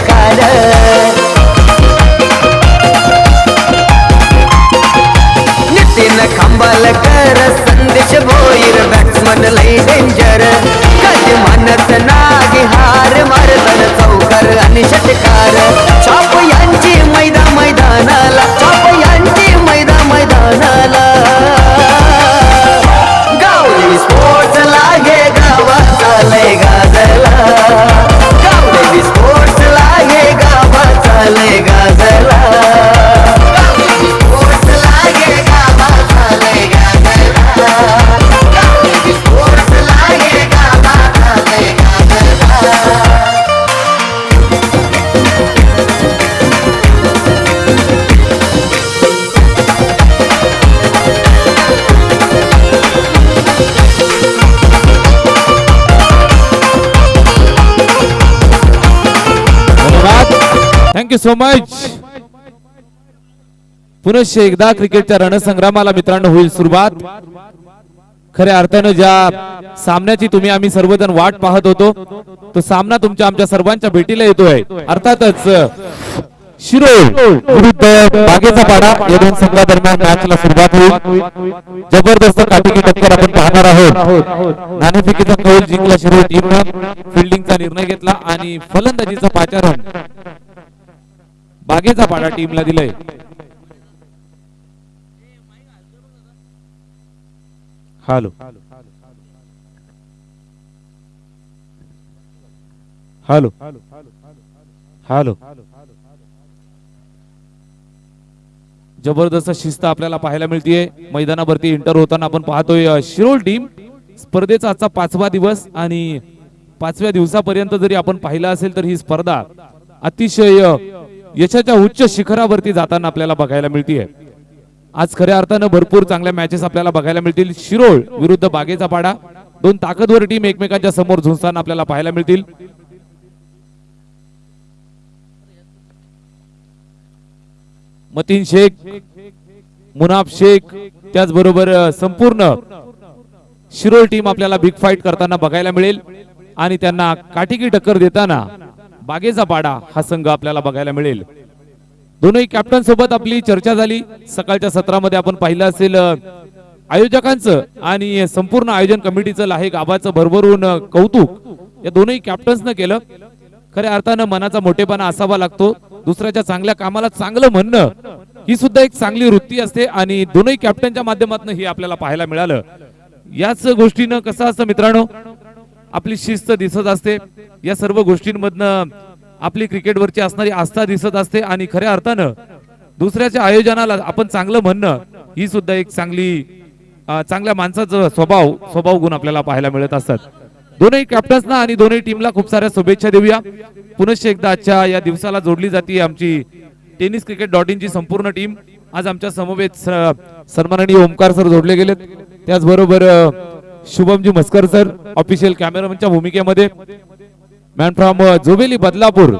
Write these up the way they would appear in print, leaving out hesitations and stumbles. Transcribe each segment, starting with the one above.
षटकार नितीन खांबालकर संदेश भोईर बॅट्समन लई डेंजर कधी मानत नागे हार मारतन चौकार आणि षटकार छाप यांची मैदानाला छाप यांची मैदानाला गावदेवी स्पोर्ट्स लागे गावाचा लय गाजला गावदेवी स्पोर्ट्स लागे गावाचा लय गाजला गावदेवी स्पोर्ट्स लागे गावाचा लय गाजला गावदेवी स्पोर्ट्स लागे गावाचा लय गाजला थँक्यू सो मच. पुनश्च एकदा क्रिकेटच्या रणसंग्रामाला मित्रांनो होईल सुरुवात. खऱ्या अर्थानं ज्या सामन्याची तुम्ही आम्ही सर्वजण वाट पाहत होतो तो सामना तुमच्या आमच्या सर्वांच्या भेटीला येतोय. अर्थातच शिरोळ विरुद्ध बागेचा पाडा या दोन संघादरम्यान मॅचला सुरुवात होईल. जबरदस्त काटिकी टक्कर आपण पाहणार आहोत. नाणेफेकीचा कौल जिंकला शिरोळ टीमनं. फिल्डिंगचा निर्णय घेतला आणि फलंदाजीचं पाचारण बागेचा पाडा टीमला दिलंय. हॅलो हॅलो हॅलो जबरदस्त शिस्त आपल्याला पाहायला मिळतीये मैदानावरती इंटर होताना आपण पाहतोय. शिरोळ टीम स्पर्धेचा आजचा 5वा दिवस आणि 5व्या दिवसापर्यंत जरी आपण पाहिलं असेल तर ही स्पर्धा अतिशय यशाच्या उच्च शिखरावरती जाताना आपल्याला बघायला मिळतीये. आज खऱ्या अर्थानं भरपूर चांगल्या मॅचेस आपल्याला बघायला मिळतील. शिरोळ विरुद्ध बागेचा पाडा दोन ताकदवर टीम एकमेकांच्या समोर झुंजताना आपल्याला पाहायला मिळतील. मतीन शेख, मुनाफ शेख त्याचबरोबर संपूर्ण शिरोळ टीम आपल्याला बिग फाईट करताना बघायला मिळेल आणि त्यांना काटिकी टक्कर देताना बागेचा पाडा हा संघ आपल्याला बघायला मिळेल. दोनही कॅप्टन सोबत आपली चर्चा झाली. सकाळच्या सत्रामध्ये आपण पाहिलं असेल आयोजकांचं आणि संपूर्ण आयोजन कमिटीचं लाहे गावाचं भरभरून कौतुक या दोनही कॅप्टन्सनं केलं. खऱ्या अर्थानं मनाचा मोठेपणा असावा लागतो. दुसऱ्याच्या चांगल्या कामाला चांगलं म्हणणं ही सुद्धा एक चांगली वृत्ती असते आणि दोनही कॅप्टनच्या माध्यमातून ही आपल्याला पाहायला मिळालं. याच गोष्टीनं कसं असतं मित्रांनो आपली शिस्त दिसत असते. या सर्व गोष्टींमधनं आपली क्रिकेटवरची असणारी आस्था दिसत असते आणि खऱ्या अर्थानं दुसऱ्याच्या आयोजनाला आपण चांगलं म्हणणं ही सुद्धा एक चांगल्या माणसाचं स्वभाव गुण आपल्याला पाहायला मिळत असतात. दोनही कॅप्टन्सना आणि दोनही टीमला खूप साऱ्या शुभेच्छा देऊया. पुनश्च एकदा आजच्या या दिवसाला जोडली जाते आमची टेनिस क्रिकेट.in ची संपूर्ण टीम. आज आमच्या समवेत सन्माननीय ओमकार सर जोडले गेलेत. त्याचबरोबर शुभमजी मस्कर सर ऑफिशियल कॅमेरामनच्या भूमिकेमध्ये. मॅन फ्रॉम जोबेली बदलापूर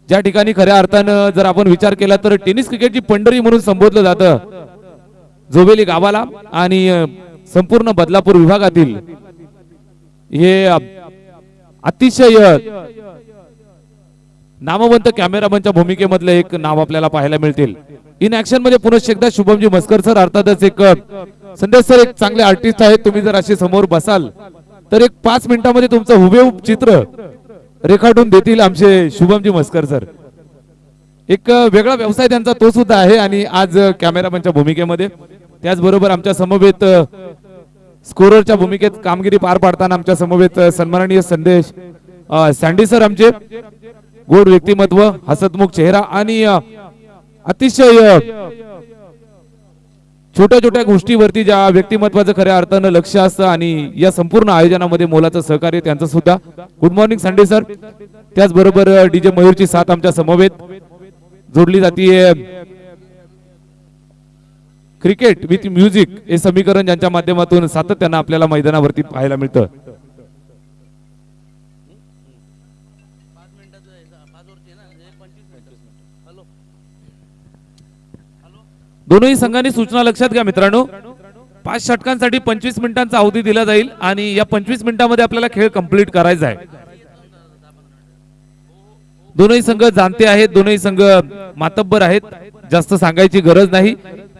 ज्या ठिकाणी खऱ्या अर्थानं जर आपण विचार केला तर टेनिस क्रिकेटची पंढरी म्हणून संबोधलं जातं जोबेली गावाला आणि संपूर्ण बदलापूर विभागातील हे अतिशय नामवंत कॅमेरामनच्या भूमिकेमधलं एक नाव आपल्याला पाहायला मिळतील. इन ऍक्शन मध्ये पुनश्च एकदा शुभमजी मस्कर सर अर्थातच एक संदेश सर एक चांगले आर्टिस्ट आहेत. तुम्ही जर असे समोर बसाल तर एक 5 मिनिटांमध्ये तुमचं हुबेहूब चित्र रेखाटून देतील आमचे शुभमजी मस्कर सर. एक वेगळा व्यवसाय त्यांचा तो सुद्धा आहे आणि आज कॅमेरामनच्या भूमिकेमध्ये त्याचबरोबर आमच्या समवेत स्कोररच्या भूमिकेत कामगिरी पार पाडताना आमच्या समवेत सन्माननीय संदेश सँडी सर आमचे गोड व्यक्तिमत्व हसतमुख चेहरा आणि अतिशय छोट्या छोट्या गोष्टीवरती ज्या व्यक्तिमत्वाचं खऱ्या अर्थानं लक्ष असतं आणि या संपूर्ण आयोजनामध्ये मोलाचं सहकार्य त्यांचं सुद्धा. Good morning Sunday sir. त्याचबरोबर डीजे मयूरची साथ आमच्या समवेत जोडली जाते. क्रिकेट विथ म्युझिक हे समीकरण ज्यांच्या माध्यमातून सातत्यानं आपल्याला मैदानावरती पाहायला मिळतं. दोनही संघांनी सूचना लक्षात घ्या मित्रांनो. 5 षटकांसाठी 25 मिनिटांचा अवधी दिला जाईल आणि या 25 मिनिटांमध्ये आपल्याला खेळ कंप्लीट करायचा आहे. दोनही संघ जाणते आहेत, दोनही संघ मातब्बर आहेत, जास्त सांगायची गरज नाही.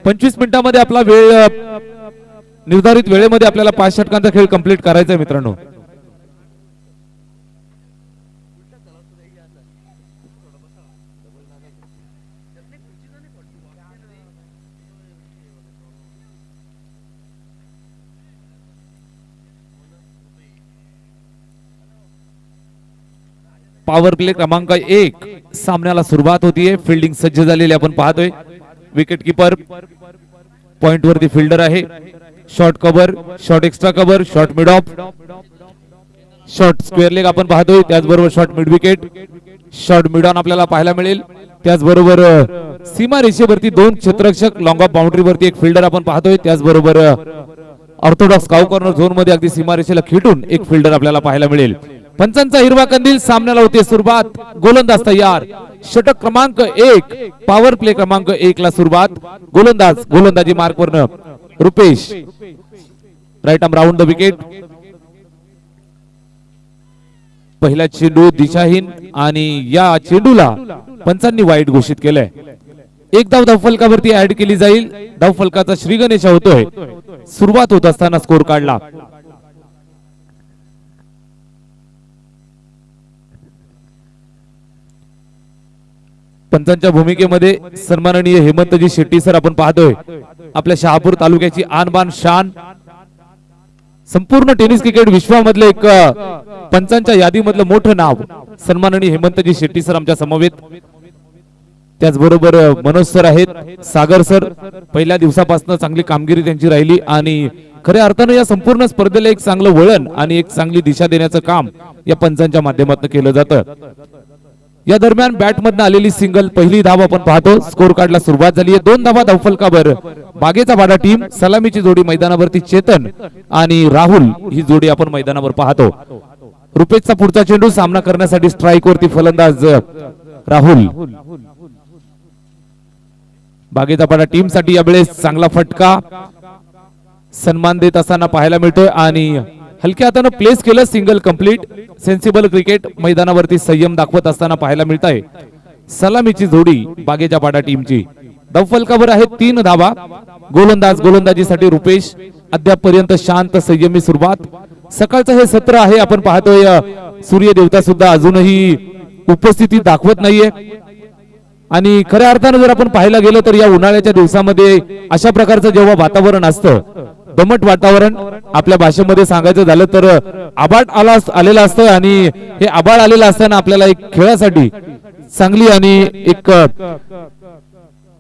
25 मिनिटांमध्ये आपला वेळ निर्धारित वेळेमध्ये आपल्याला 5 षटकांचा खेळ कंप्लीट करायचा आहे मित्रांनो. पॉवर प्ले क्रमांक 1 सामन्याला सुरुवात होतीये. फिल्डिंग सज्ज झालेली आपण पाहतोय. विकेट किपर पॉइंट वरती फिल्डर आहे. Short cover, short extra cover, short mid of, short square leg आपण पाहतोय. त्याचबरोबर short mid wicket, short mid on आपल्याला पाहायला मिळेल. त्याचबरोबर सीमा रेषेवरती 2 क्षेत्ररक्षक, लॉंग ऑफ बाउंड्री वरती एक फिल्डर आपण पाहतोय. त्याचबरोबर ऑर्थोडॉक्स काउ कॉर्नर झोन मध्ये अगदी सीमा रेषेला खेटून एक फिल्डर आपल्याला पाहायला मिळेल. पंचांचा हिरवा कंदील. सामन्याला होते सुरुवात. गोलंदाज तयार. षटक क्रमांक 1, पॉवर प्ले क्रमांक 1 ला सुरुवात. गोलंदाजी मार्क वरनं Rupesh. Right arm round the wicket. पहिला चेंडू दिशाहीन आणि या चेंडूला पंचांनी वाईट घोषित केलंय. एक धाव धावफलकावरती ऍड केली जाईल. धावफलकाचा श्रीगणेशा होतोय. सुरुवात होत असताना स्कोर काढला. पंचांच्या भूमिकेमध्ये सन्माननीय हेमंतजी शेट्टी सर आपण पाहतोय. आपल्या शहापूर तालुक्याची आनबान शान, संपूर्ण टेनिस क्रिकेट विश्वामधलं एक पंचांच्या यादीमधलं मोठं नाव सन्माननीय हेमंतजी शेट्टी सर आमच्या समवेत. त्याचबरोबर मनोज सर आहेत, सागर सर. पहिल्या दिवसापासून चांगली कामगिरी त्यांची राहिली आणि खऱ्या अर्थानं या संपूर्ण स्पर्धेला एक चांगलं वळण आणि एक चांगली दिशा देण्याचं काम या पंचांच्या माध्यमातून केलं जातं. या दरम्यान बॅटमधनं आलेली सिंगल पहिली धाव आपण पाहतो. स्कोर कार्डला सुरुवात झाली आहे. 2 धावा धावफलकावर. बागेचा वाडा टीम. सलामीची जोडी मैदानावरती चेतन आणि राहुल ही जोडी आपण मैदानावर पाहतो. रुपेशचा पुढचा चेंडू. सामना करण्यासाठी स्ट्राईक वरती फलंदाज राहुल. बागेचा वाडा टीम साठी यावेळेस चांगला फटका सन्मान देत असताना पाहायला मिळतोय आणि हलक्या हातानं प्लेस केलं. Single complete. सेन्सिबल क्रिकेट मैदानावरती संयम दाखवत असताना पाहायला मिळत आहे. सलामीची जोडी बागेच्या पाडा टीमची. धावफलकावर आहे 3 धावा. गोलंदाजीसाठी रुपेश. अद्यापपर्यंत शांत संयमी सुरुवात. सकाळचं हे सत्र आहे आपण पाहतोय. सूर्य देवता सुद्धा अजूनही उपस्थिती दाखवत नाहीये आणि खऱ्या अर्थानं जर आपण पाहायला गेलो तर या उन्हाळ्याच्या दिवसामध्ये अशा प्रकारचं जेव्हा वातावरण असतं, दमट वातावरण, आपल्या भाषेमध्ये सांगायचं झालं तर आबाळ आलेलं असतं आणि हे आबाळ आलेलं असताना आपल्याला एक खेळासाठी चांगली आणि एक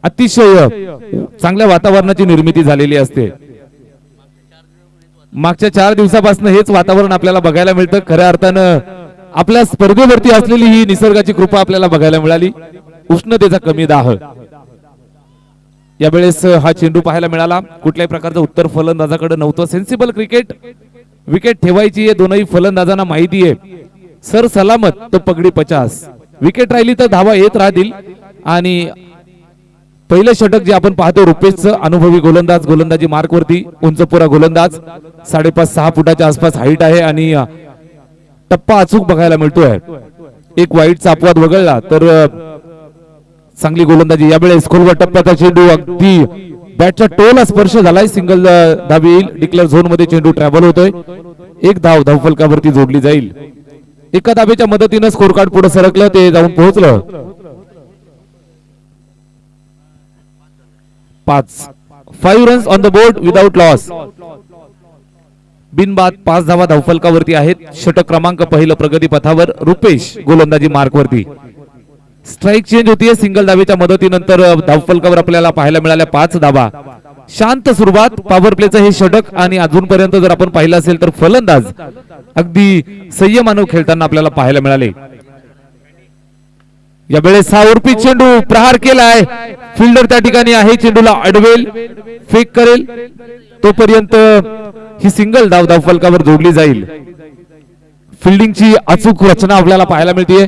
अतिशय चांगल्या वातावरणाची निर्मिती झालेली असते. मागच्या 4 दिवसापासून हेच वातावरण आपल्याला बघायला मिळतं. खऱ्या अर्थानं आपल्या स्पर्धेवरती असलेली ही निसर्गाची कृपा आपल्याला बघायला मिळाली. उष्णतेचा कमी दाह. यावेळेस हा चेंडू पाहायला मिळाला. कुठल्याही प्रकारचं उत्तर फलंदाजाकडे नव्हतं. Sensible cricket. विकेट ठेवायची आहे. दोनही फलंदाजांना माहिती आहे. सर सलामत तो पगडी 50. विकेट राहिली तर धावा येत राहतील आणि पहिलं षटक जे आपण पाहतो रुपेशचं, अनुभवी गोलंदाज. गोलंदाजी मार्क वरती. उंचपुरा गोलंदाज. 5.5-6 फुटाच्या आसपास हाईट आहे आणि टप्पा अचूक बघायला मिळतोय. एक वाईटचा अपवाद वगळला तर चांगली गोलंदाजी. यावेळेस खोलवर टप्प्याचा चेंडू अगदी बॅटच्या टोला स्पर्श झालाय. सिंगल धाव येईल. डिक्लेअर झोन मध्ये चेंडू ट्रॅव्हल होतोय. 1 धाव धावफलकावरती जोडली जाईल. एका धावेच्या मदतीनं स्कोर कार्ड पुढे सरकलं. ते जाऊन पोहोचलं 5 runs on the board without loss. बिनबाद 5 धावा धावफलकावरती आहेत. षटक क्रमांक पहिलं प्रगती पथावर. रुपेश गोलंदाजी मार्क वरती. स्ट्राईक चेंज होतीये. सिंगल धावेच्या मदतीनंतर धावफलकावर आपल्याला पाहायला मिळाल्या 5 धावा. शांत सुरुवात. पॉवर प्लेचं हे षटक आणि अजूनपर्यंत जर आपण पाहिलं असेल तर फलंदाज अगदी संयमानं खेळताना आपल्याला पाहायला मिळाले. यावेळेस हा उर्पी चेंडू प्रहार केलाय. फिल्डर त्या ठिकाणी आहे. चेंडूला अडवेल, फेक करेल. तोपर्यंत ही सिंगल धाव धावफलकावर जोडली जाईल. फिल्डिंगची अचूक रचना आपल्याला पाहायला मिळते.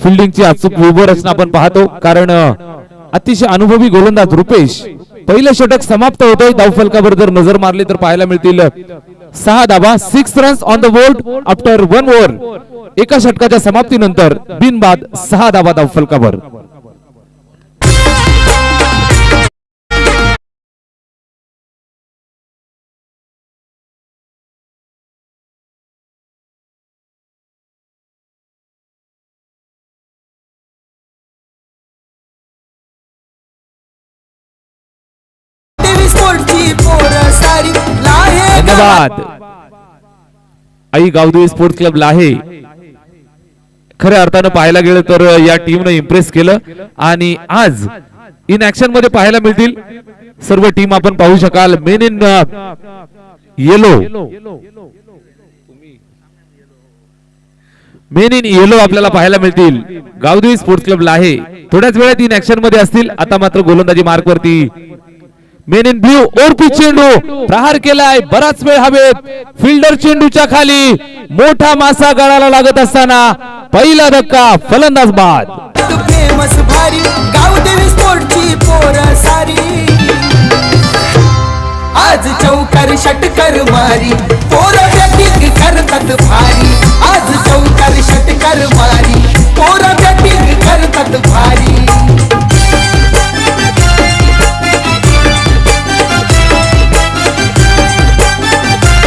फिल्डिंगची अचूक व्यूहरचना आपण पाहतो कारण अतिशय अनुभवी गोलंदाज रुपेश. पहिलं षटक समाप्त होतोय. धावफलकावर जर नजर मारली तर पाहायला मिळतील 6 धावा. 6 runs on the board after 1 over. एका षटकाच्या समाप्तीनंतर बिनबाद 6 धावा धावफलकावर. धन्यवाद. आई गावदेवी स्पोर्ट्स क्लब लाहे खऱ्या अर्थानं पाहायला गेलं तर या टीमनं इम्प्रेस केलं आणि आज इन ऍक्शन मध्ये पाहायला मिळतील सर्व टीम. आपण पाहू शकाल मेन इन येलो आपल्याला पाहायला मिळतील गावदेवी स्पोर्ट्स क्लब लाहे. थोड्याच वेळात इन ऍक्शन मध्ये असतील. आता मात्र गोलंदाजी मार्क वरती मेन इन ब्ल्यू. ओरपी चेंडू प्रहार केलाय बराच वेळ हवेत. फिल्डर चेंडूच्या खाली मोठा मासा गळाला लागत असताना पहिला धक्का फलंदाज बाद. फेमस भारी गावदेवी स्पोर्टची पोर सारी आज चौकार षटकर मारी पोर बॅटिंग करतात भारी. आज चौकार षटकर मारी पोर बॅटिंग करतात भारी.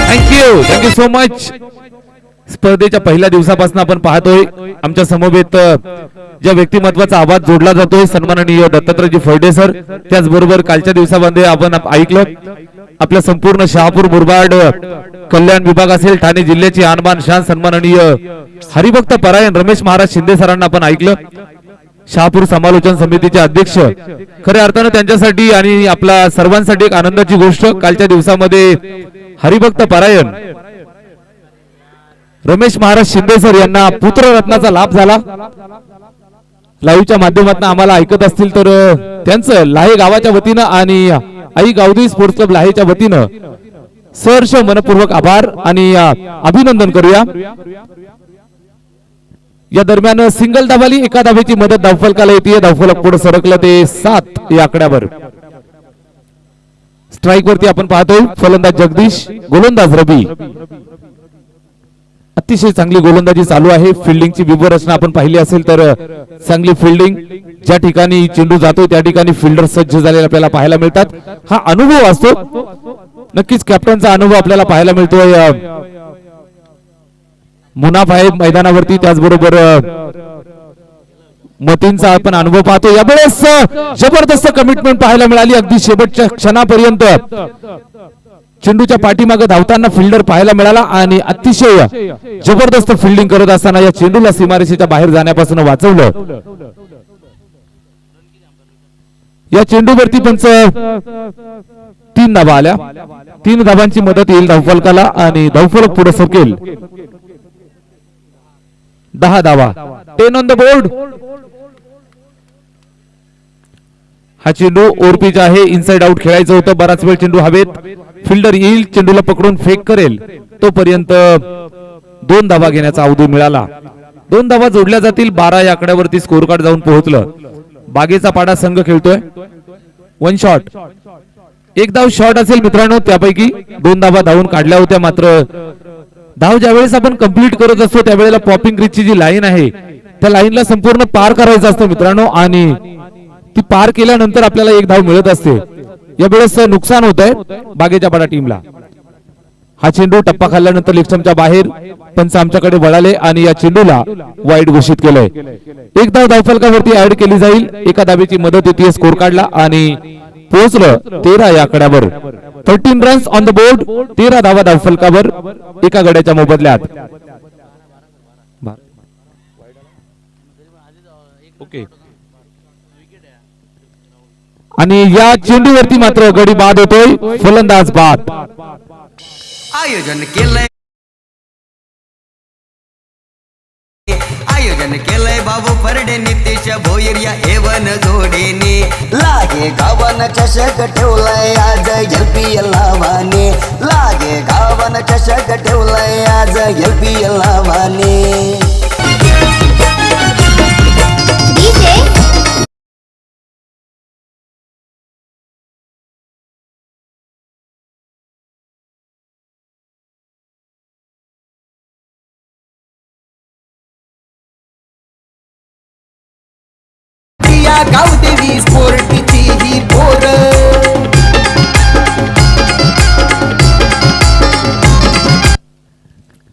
Thank you so much. स्पर्धेच्या पहिल्या दिवसापासून आपण पाहतोय आमच्या समवेत ज्या व्यक्तिमत्वाचा आवाज जोडला जातोय सन्माननीय दत्तात्रयजी फळडे सर. त्याचबरोबर कालच्या दिवसामध्ये आपण ऐकलं आपल्या संपूर्ण शहापूर मुरबाड कल्याण विभाग असेल ठाणे जिल्ह्याची आणबान शान सन्माननीय हरिभक्त परायण रमेश महाराज शिंदे सरांना आपण ऐकलं. शहापूर समालोचन समितीचे अध्यक्ष. खऱ्या अर्थानं त्यांच्यासाठी आणि आपल्या सर्वांसाठी एक आनंदाची गोष्ट कालच्या दिवसामध्ये हरिभक्त परायण रमेश महाराज शिंदे सर यांना पुत्ररत्नाचा लाभ झाला. लाईव्हच्या माध्यमातून आम्हाला ऐकत असतील तर त्यांचं लाहे गावाच्या वतीनं आणि आई गावदेवी स्पोर्ट्स क्लब लाहेच्या वतीनं सहर्ष मनपूर्वक आभार आणि अभिनंदन करूया. या दरम्यान सिंगल धावाली एका धावेची मदत धावफलकाला येते. धावफलक पुढे सरकलं ते 7 या आकड्यावर. स्ट्राईक वरती आपण पाहतोय फलंदाज जगदीश गोलंदाज रवी. अतिशय चांगली गोलंदाजी चालू आहे. फिल्डिंगची व्यूहरचना आपण पाहिली असेल तर चांगली फिल्डिंग. ज्या ठिकाणी चेंडू जातो त्या ठिकाणी फिल्डर सज्ज झालेले आपल्याला पाहायला मिळतात. हा अनुभव असतो नक्कीच कॅप्टनचा अनुभव आपल्याला पाहायला मिळतोय. मुनाफ आहे मैदानावरती. त्याचबरोबर मतींचा आपण अनुभव पाहतो. यावेळेस जबरदस्त कमिटमेंट पाहायला मिळाली अगदी शेवटच्या क्षणापर्यंत. चेंडूच्या पाठीमागे धावताना फिल्डर पाहायला मिळाला आणि अतिशय जबरदस्त फिल्डिंग करत असताना या चेंडूला सीमारेषेच्या बाहेर जाण्यापासून वाचवलं. या चेंडूवरती पंच 3 धावा आल्या. 3 धावांची मदत येईल धावफलकाला आणि धावफलक पुढे सरकेल. 10 धावा 10 ऑन द बोर्ड. हा चेंडू ओरपीच आहे. इनसाइड आउट खेळायचं होतं. बराच वेळ चेंडू हवेत. फिल्डर येईल चेंडूला पकडून फेक करेल तोपर्यंत 2 धावा घेण्याचा अवधी मिळाला. 2 धावा जोडल्या जातील. 12 या आकड्यावरती स्कोर कार्ड जाऊन पोहोचलं. बागेचा पाडा संघ खेळतोय. 1 शॉट. 1 धाव शॉट असेल मित्रांनो. त्यापैकी 2 धावा धावून काढल्या होत्या. मात्र धाव ज्यावेळेस आपण कंप्लीट करत असतो त्यावेळेला पॉपिंग क्रीजची जी लाईन आहे त्या लाईनला संपूर्ण पार करायचं असतं मित्रांनो आणि ती पार केल्यानंतर आपल्याला 1 धाव मिळत असते. यावेळेस नुकसान होत आहे बागेच्या पाडा टीमला. हा चेंडू टप्पा खाल्ल्यानंतर लेगस्टंपच्या बाहेर पंच आमच्याकडे वळाले आणि या चेंडूला वाईड घोषित केलंय. 1 धाव धावफलकावरती ऍड केली जाईल. एका धावेची मदत येते स्कोर कार्डला आणि पोहोचलं 13 या आकड्यावर. 13 रन्स ऑन द बोर्ड. 13 धावा धावफलकावर एका गड्याच्या मोबदल्यात. ओके. आणि या चेंडूवरती मात्र गडी बाद होतोय. फलंदाज बाद. आयोजन केलंय बाबू परडे नितेश भोयर या एवन जोडीने. लागे गावन चषक ठेवलाय आज एलपीएल नावाने. लागे गावन चषक ठेवलाय आज एलपीएल नावाने. आपल्या गावदेवी स्पोर्टची ही पोर.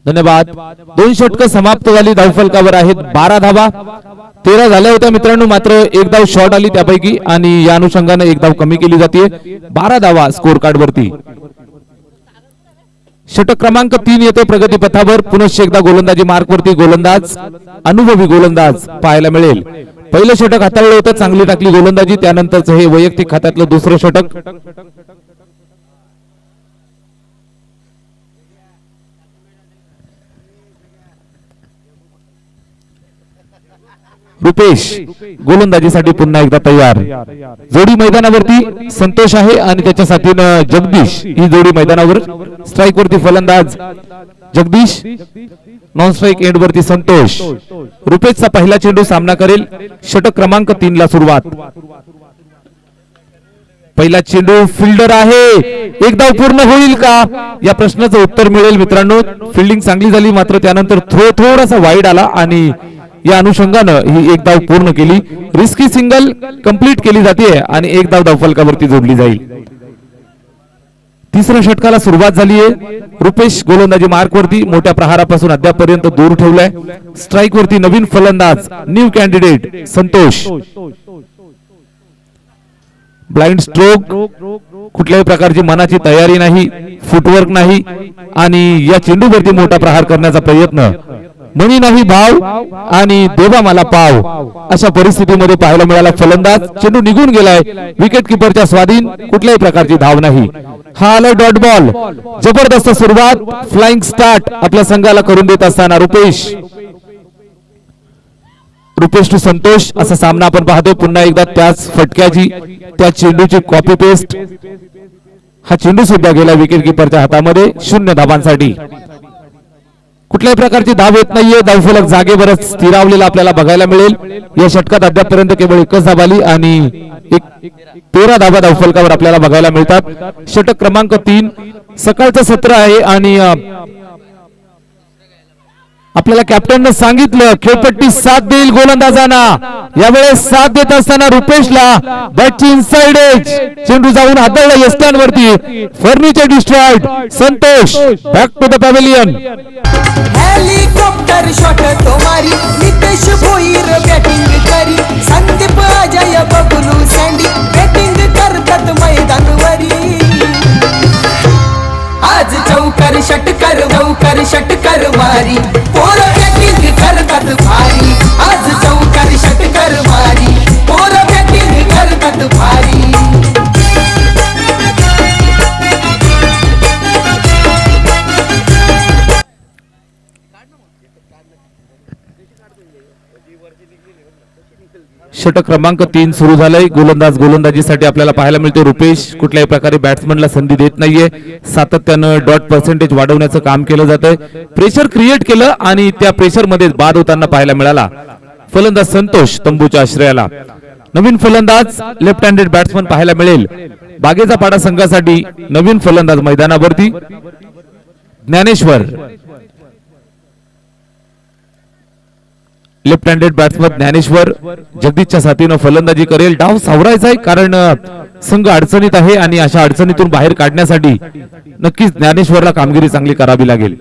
धन्यवाद. 2 षटक समाप्त झाली. धावफलकावर आहेत 12 धावा. 13 झाल्या होत्या मित्रांनो, मात्र एक धाव शॉर्ट आली त्यापैकी आणि या अनुषंगाने एक धाव कमी केली जाते. 12 धावा स्कोर कार्ड वरती. षटक क्रमांक 3 येतो प्रगती पथावर. पुनश्च एकदा गोलंदाजी मार्क वरती गोलंदाज, अनुभवी गोलंदाज पाहायला मिळेल. पहिलं षटक हाताळलं होतं, चांगली टाकली गोलंदाजी. त्यानंतरच हे वैयक्तिक खात्यातलं दुसरं षटक. रुपेश गोलंदाजीसाठी पुन्हा एकदा तयार. जोडी मैदानावरती संतोष आहे आणि त्याच्या साथीनं जगदीश. ही जोडी मैदानावर. स्ट्राईक वरती फलंदाज जगदीश, नॉन स्ट्राईक एंड वरती संतोष. रुपेशचा पहिला चेंडू सामना करेल. षटक क्रमांक 3 ला सुरुवात. पहिला चेंडू फिल्डर आहे. एक धाव पूर्ण होईल का या प्रश्नाचं उत्तर मिळेल मित्रांनो. फिल्डिंग चांगली झाली, मात्र त्यानंतर थोडासा वाईड आला आणि या अनुषंगानं ही एक धाव पूर्ण केली. रिस्की सिंगल कंप्लीट केली जाते आणि एक धाव धावफलकावरती जोडली जाईल. तिसऱ्या षटकाला सुरुवात झाली आहे. रुपेश गोलंदाजी मार्क वरती मोठ्या प्रहारापासून अद्यापर्यंत दूर ठेवलाय. स्ट्राईक वरती नवीन फलंदाज new candidate Santosh. Blind stroke, कुठल्याही प्रकारची मनाची तयारी नाही, फुटवर्क नाही आणि या चेंडूवरती मोठा प्रहार करण्याचा प्रयत्न. मनी नाही भाव आणि देवा मला पाव अशा परिस्थितीमध्ये पाहायला मिळाला. फलंदाज चेंडू निघून गेलाय. विकेट किपरच्या स्वाधीन, कुठल्याही प्रकारची धाव नाही. हा आलाय डॉट बॉल. जबरदस्त सुरुवात, फ्लाइंग स्टार्ट आपल्या संघाला करून देत असताना रुपेश टू संतोष असा सामना आपण पाहतोय. पुन्हा एकदा त्याच फटक्याची, त्या चेंडूची कॉपी पेस्ट. हा चेंडू सुद्धा गेला विकेट किपरच्या हातामध्ये. 0 धावांसाठी. कुठल्याही प्रकारची धाव येत नाहीये. धावफलक जागेवरच स्थिरावलेला आपल्याला बघायला मिळेल. या षटकात अद्यापर्यंत केवळ एकच धाव आली आणि 13 धावा धावफलकावर आपल्याला बघायला मिळतात. षटक क्रमांक 3 सकाळचं सत्र आहे आणि आपल्याला कॅप्टननं सांगितलं खेळपट्टी साथ देईल गोलंदाजांना. यावेळेस साथ देत असताना रुपेशला बॅटची इनसाइड एज. चेंडू जाऊन हादळला यष्टांवरती. Furniture destroyed. Santosh back to the pavilion. Helicopter shot तो मारी. नितेश भोईर बॅटिंग करी. संदीप अजय बबलू सँडी बॅटिंग करतात मैदानवरी. आज चौकार षटकार मारी. पोर बॅटिंग करतात भारी. आज चौकार षटकार मारी. पोर बॅटिंग करतात भारी. षटक क्रमांक 3 सुरू झालंय. गोलंदाजीसाठी आपल्याला पाहायला मिळते रुपेश कुठल्याही प्रकारे बॅट्समनला संधी देत नाहीये. सातत्यानं डॉट पर्सेंटेज वाढवण्याचं काम केलं जातंय. प्रेशर क्रिएट केलं आणि त्या प्रेशर मध्ये बाद होताना पाहायला मिळाला फलंदाज संतोष तंबूच्या आश्रयाला. नवीन फलंदाज लेफ्ट हँडेड बॅट्समन पाहायला मिळेल. बागेचा पाडा संघासाठी नवीन फलंदाज मैदानावरती Dnyaneshwar. Left handed batsman Dnyaneshwar जगदीशच्या साथीनं फलंदाजी करेल. डाव सावरायचा आहे कारण संघ अडचणीत आहे आणि अशा अडचणीतून बाहेर काढण्यासाठी नक्कीच ज्ञानेश्वरला कामगिरी चांगली करावी लागेल.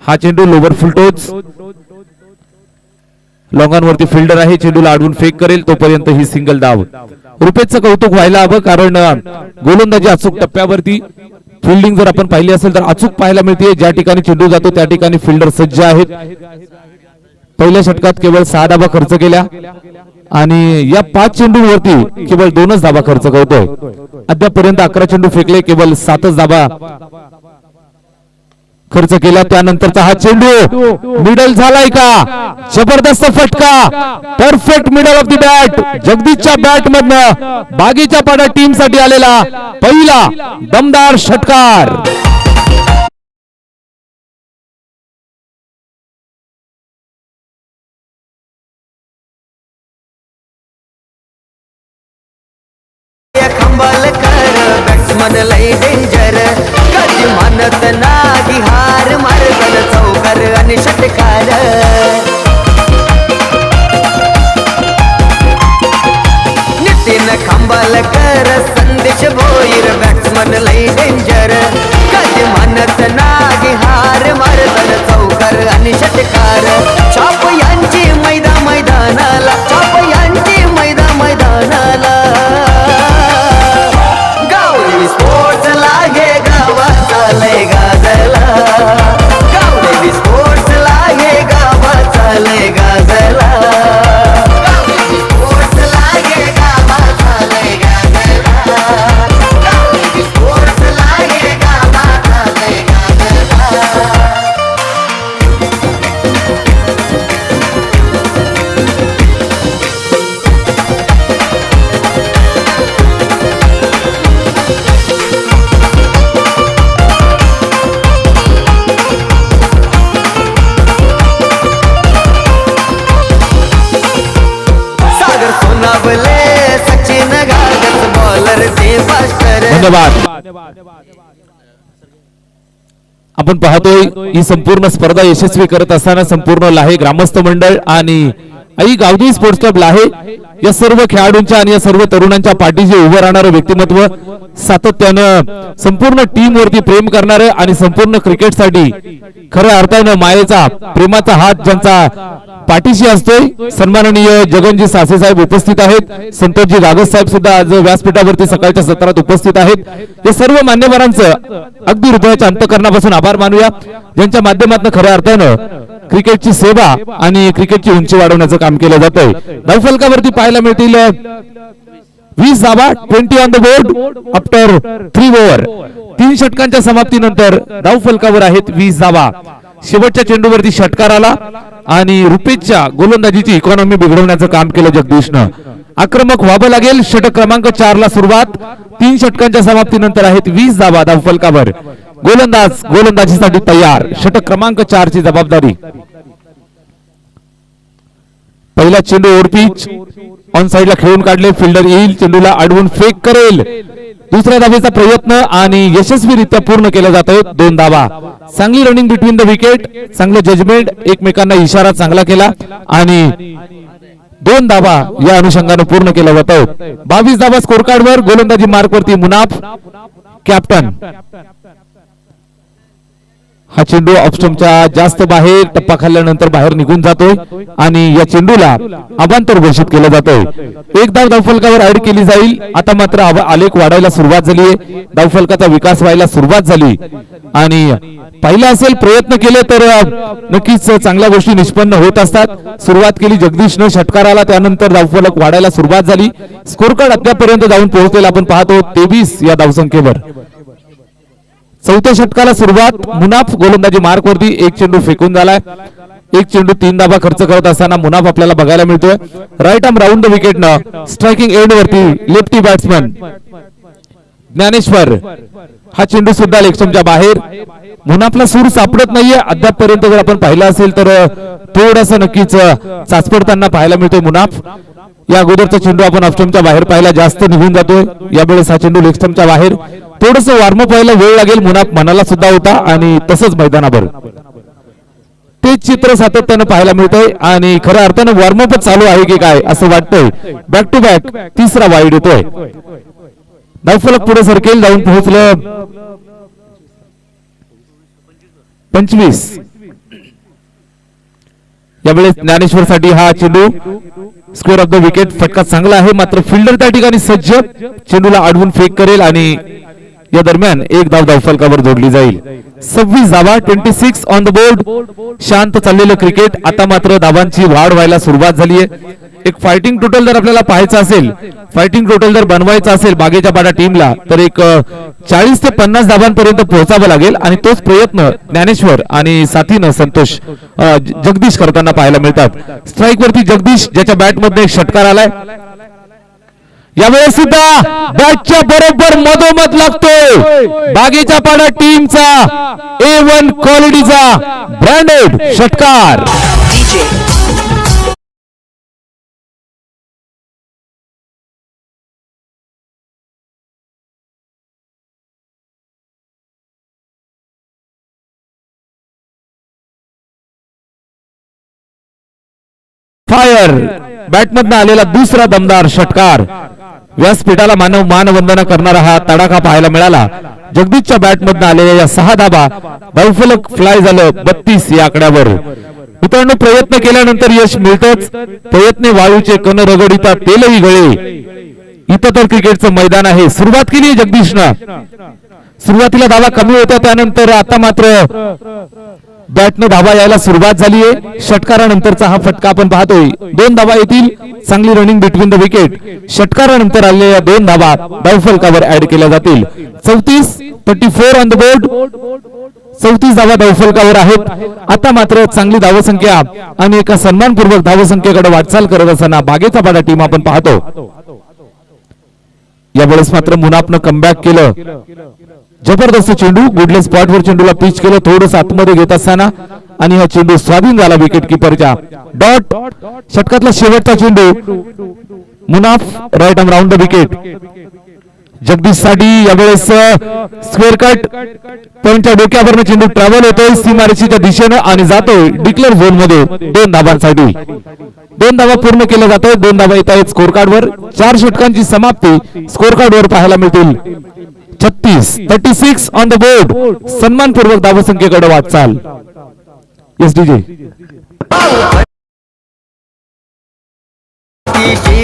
हा चेंडू लोवर फुलटोच. लॉंगॉनवरती फिल्डर आहे. चेंडूला अडवून फेक करेल तोपर्यंत ही सिंगल धाव. रुपेशचं कौतुक व्हायला हवं कारण गोलंदाजी अचूक टप्प्यावरती. फिल्डिंग जर आपण पाहिली असेल तर अचूक पाहायला मिळते. ज्या ठिकाणी चेंडू जातो त्या ठिकाणी फिल्डर सज्ज आहेत. पहिल्या षटकात केवळ 6 धावा खर्च केल्या आणि या 5 चेंडूंवरती केवळ 2च धावा खर्च करतोय. अद्यापर्यंत 11 चेंडू फेकले, केवळ 7च धावा खर्च केला. त्यानंतरचा हा चेंडू मिडल झालाय का? जबरदस्त फटका. Perfect middle of the bat. जगदीशच्या बॅट मधनं बागेच्या पाडा टीम साठी आलेला पहिला दमदार षटकार. खंबल कर बॅट्समन लई डेंजर. कधी मानत नाही हार. मारगल चौकार आणि षटकार. धन्यवाद. आपण पाहतोय ही संपूर्ण स्पर्धा यशस्वी करत असताना संपूर्ण लाहे ग्रामस्थ मंडळ आणि आई गावठी स्पोर्ट्स क्लब लाहे या सर्व खेळाडूंच्या आणि या सर्व तरुणांच्या पाठीशी उभं राहणारं व्यक्तिमत्व, सातत्यानं संपूर्ण टीम वरती प्रेम करणारे आणि संपूर्ण क्रिकेटसाठी खऱ्या अर्थानं मायेचा प्रेमाचा हात ज्यांचा पाठीशी असतोय, सन्माननीय जगनजी सासे साहेब उपस्थित आहेत. संतोषजी गागस साहेब सुद्धा आज व्यासपीठावरती सकाळच्या सत्रात उपस्थित आहेत. या सर्व मान्यवरांचं अगदी हृदयाच्या अंतःकरणापासून आभार मानूया, ज्यांच्या माध्यमातून खऱ्या अर्थानं क्रिकेटची सेवा आणि क्रिकेटची उंची वाढवण्याचं काम केलं जातंय. धावफलकावरती पाहायला मिळतील 20 धावा, 20 on the board after 3 over. 3 षटकांच्या समाप्तीनंतर धावफलकावर आहेत 20 धावा. शेवटच्या चेंडूवरती षटकार आला आणि रुपेशच्या गोलंदाजीची इकॉनॉमी बिघडवण्याचं काम केलं जगदीशनं. आक्रमक व्हावं लागेल. षटक क्रमांक 4 ला सुरुवात. 3 षटकांच्या समाप्तीनंतर आहेत 20 धावा धावफलकावर. गोलंदाज गोलंदाजीसाठी तयार. षटक क्रमांक 4 ची जबाबदारी. पहिला चेंडू ओव्हरपिच ऑन साइडला खेळून काढले. फिल्डर येईल, चेंडूला अडवून फेक करेल. दुसऱ्या धावेचा प्रयत्न आणि यशस्वीरित्या पूर्ण केला जातोय. 2 धावा. चांगली रनिंग बिटवीन द विकेट, चांगलं जजमेंट, एकमेकांना इशारा चांगला केला आणि 2 धावा या अनुषंगाने पूर्ण केला जातोय. 22 धावा स्कोर कार्डवर. गोलंदाजी मार्कवरती मुनाफ कॅप्टन. हा चेंडू ऑफस्टंपच्या जास्त बाहेर, टप्पा खाल्ल्यानंतर बाहेर निघून जातोय आणि या चेंडूला अवांतर घोषित केलं जातोय. एक धाव धावफलकावर ऍड केली जाईल. आता मात्र आलेख वाढायला सुरुवात झाली आहे. धावफलकाचा विकास व्हायला सुरुवात झाली आणि पहिला असेल प्रयत्न केले तर नक्कीच चांगल्या गोष्टी निष्पन्न होत असतात. सुरुवात केली जगदीशनं, षटकाराला, त्यानंतर धावफलक वाढायला सुरुवात झाली. स्कोर कार्ड अद्यापर्यंत जाऊन पोहोचलेला आपण पाहतो 23 या धावसंख्येवर. चौथ्या षटकाला सुरुवात. मुनाफ गोलंदाजी मार्क वरती. एक चेंडू फेकून झालाय. एक चेंडू 3 धावा खर्च करत असताना मुनाफ आपल्याला बघायला मिळतोय. राईट आर्म राऊंड द विकेटनं स्ट्रायकिंग एंड वरती लेफ्टी बॅट्समन ज्ञानेश्वर. हा चेंडू सुद्धा लेगस्टंपच्या बाहेर. मुनाफला सूर सापडत नाहीये अद्यापपर्यंत. जर आपण पाहिलं असेल तर थोडंसं नक्कीच चाचपडताना पाहायला मिळतोय मुनाफ. या अगोदरचा चेंडू आपण ऑफस्टंपच्या बाहेर पाहिला, जास्त निघून जातोय. यावेळेस हा चेंडू लेगस्टंपच्या बाहेर. थोडस वॉर्मअप व्हायला वेळ लागेल. मुनाफ मनाला सुद्धा होता आणि तसंच मैदानावर तेच चित्र सातत्यानं पाहायला मिळतंय आणि खऱ्या अर्थानं वॉर्मअपच चालू आहे की काय असं वाटतंय. बॅक टू बॅक तिसरा वाईड येतोय. धावफलक पुढे सरकेल. जाऊन पोहोचलं 25. यावेळेस ज्ञानेश्वर साठी हा चेंडू स्क्वेअर ऑफ द विकेट. फटका चांगला आहे, मात्र फिल्डर त्या ठिकाणी सज्ज. चेंडूला अडवून फेक करेल आणि या दरम्यान एक धाव धावफलकावर जोडली जाईल. 26 धावा, 26 ऑन द बोर्ड. शांत चाललेलं क्रिकेट. आता मात्र धावांची वाढ व्हायला सुरुवात झाली आहे. एक फायटिंग टोटल जर आपल्याला पाहायचं असेल, फायटिंग टोटल जर बनवायचं असेल बागेच्या पाडा टीमला, तर एक 40 ते 50 धावांपर्यंत पोहोचावं लागेल आणि तोच प्रयत्न ज्ञानेश्वर आणि साथीनं संतोष जगदीश करताना पाहायला मिळतात. स्ट्राईक वरती जगदीश, ज्याच्या बॅट मध्ये एक षटकार आलाय. यावेळेस सुद्धा बॅटच्या बरोबर मधोमध लागतोय बागेच्या पाडा टीमचा A1 क्वालिटीचा ब्रँडेड षटकार. फायर. बॅटमधनं आलेला दुसरा दमदार षटकार. व्यासपीठाला मानवंदना करणारा हा तडाखा पाहायला मिळाला. जगदीशच्या बॅटमधनं आलेल्या या 6 धाबा. धावफलक फ्लाय झालं 32 या आकड्यावर. मित्रांनो, प्रयत्न केल्यानंतर यश मिळतच. प्रयत्न वाळूचे कण रगडिता तेलही गळे. इथं तर क्रिकेटचं मैदान आहे. सुरुवात केली जगदीशनं. सुरुवातीला धावा कमी होत्या, त्यानंतर आता मात्र बॅटनं धावा यायला सुरुवात झाली आहे. षटकारानंतरचा हा फटका आपण पाहतोय. 2 धावा येतील. चांगली रनिंग बिटवीन द विकेट. षटकारानंतर आलेल्या 2 धावा धावफलकावर ऍड केल्या जातील. 34 ऑन द बोर्ड. 34 धावा धावफलकावर आहेत. आता मात्र चांगली धावसंख्या आणि एका सन्मानपूर्वक धावसंख्येकडे वाटचाल करत असताना बागेचा पाडा टीम आपण पाहतो. यावेळेस मात्र मुनाफनं कमबॅक केलं. जबरदस्त चेंडू गुडले स्पॉटवर चेंडूला पिच केलं थोडंस आतमध्ये घेत असताना आणि हा चेंडू स्वाधीन झाला विकेट किपरच्या. डॉट. षटकातला शेवटचा चेंडू. Munaf right arm round the wicket. Jagdish साठी यावेळेस स्क्वेअर कट पॉइंटच्या डोक्यावरनं चेंडू ट्रॅव्हल होतोय सीमारेषेच्या दिशेनं आणि जातोय डिक्लेअर झोन मध्ये 2 धावांसाठी. 2 धावा पूर्ण केल्या जातोय. 2 धावा येत आहेत स्कोर कार्ड वर. 4 षटकांची समाप्ती स्कोर कार्ड वर पाहायला मिळतील. 36 ऑन द बोर्ड. सन्मानपूर्वक धावसंख्येकडे वाटचाल. Yes DJ.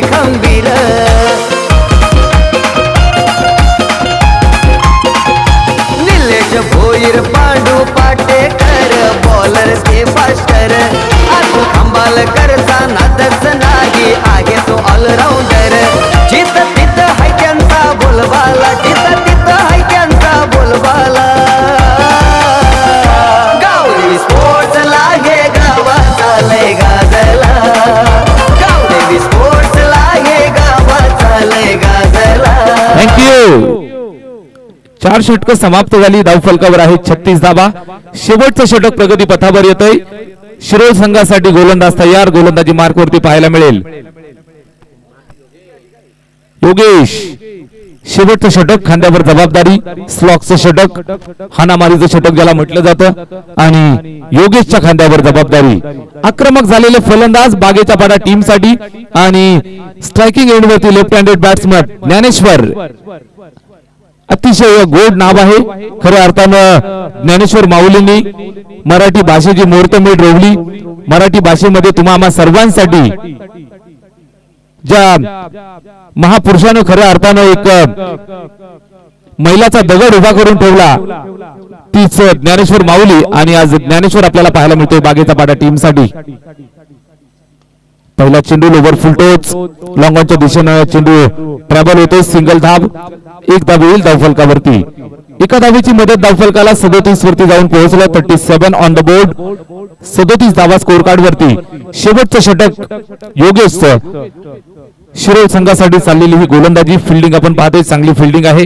खंबीर निलेश भोईर पांडू पाटेकर बॉलर के फास्टर आज खांबालकरचा नादच नाही आहे तो ऑलराऊंडर. जित तित हाय त्यांचा बोलबाला जित तित हाय त्यांचा बोलबाला. गावरी स्पोर्ट्स लागे गावाचा लय गाजला. गावरी स्पोर्ट्स लागे गावाचा लय गाजला. थँक्यू. 4 षटक समाप्त झाली. धावफलकावर आहे 36 धावा. शेवटचं षटक प्रगती पथावर येतंय. शिरोळ संघासाठी गोलंदाज तयार. गोलंदाजी मार्क वरती पाहायला मिळेल योगेश. शेवटचं षटक खांद्यावर जबाबदारी. स्लॉकचं षटक हानामारीचं षटक ज्याला म्हटलं जातं आणि योगेशच्या खांद्यावर जबाबदारी. आक्रमक झालेले फलंदाज बागेच्या पाडा टीम साठी आणि स्ट्रायकिंग एंड वरती लेफ्ट हँडेड बॅट्समन ज्ञानेश्वर. अतिशय गोड नाव आहे. खऱ्या अर्थानं ज्ञानेश्वर माऊलींनी मराठी भाषेची मुहूर्तमेढ रोवली. मराठी भाषेमध्ये तुम्हा आम्हा सर्वांसाठी ज्या महापुरुषानं खऱ्या अर्थानं एक मैलाचा दगड उभा करून ठेवला तीच ज्ञानेश्वर माऊली. आणि आज ज्ञानेश्वर आपल्याला पाहायला मिळतोय बागेचा पाडा टीम साठी. पहिला चेंडू ओव्हर फुल टोच लॉंग ऑनच्या दिशेनं चेंडू ट्रॅव्हल होतोय. सिंगल धाब. 1 धाव येईल धावफलकावरती. एका धावेची मदत धावफलकाला 37 वरती जाऊन पोहोचला. 37 ऑन द बोर्ड. 37 धावा स्कोर कार्ड वरती. शेवटचं षटक योगेशचं. शिरोळ संघासाठी चाललेली ही गोलंदाजी फिल्डिंग आपण पाहतोय. चांगली फिल्डिंग आहे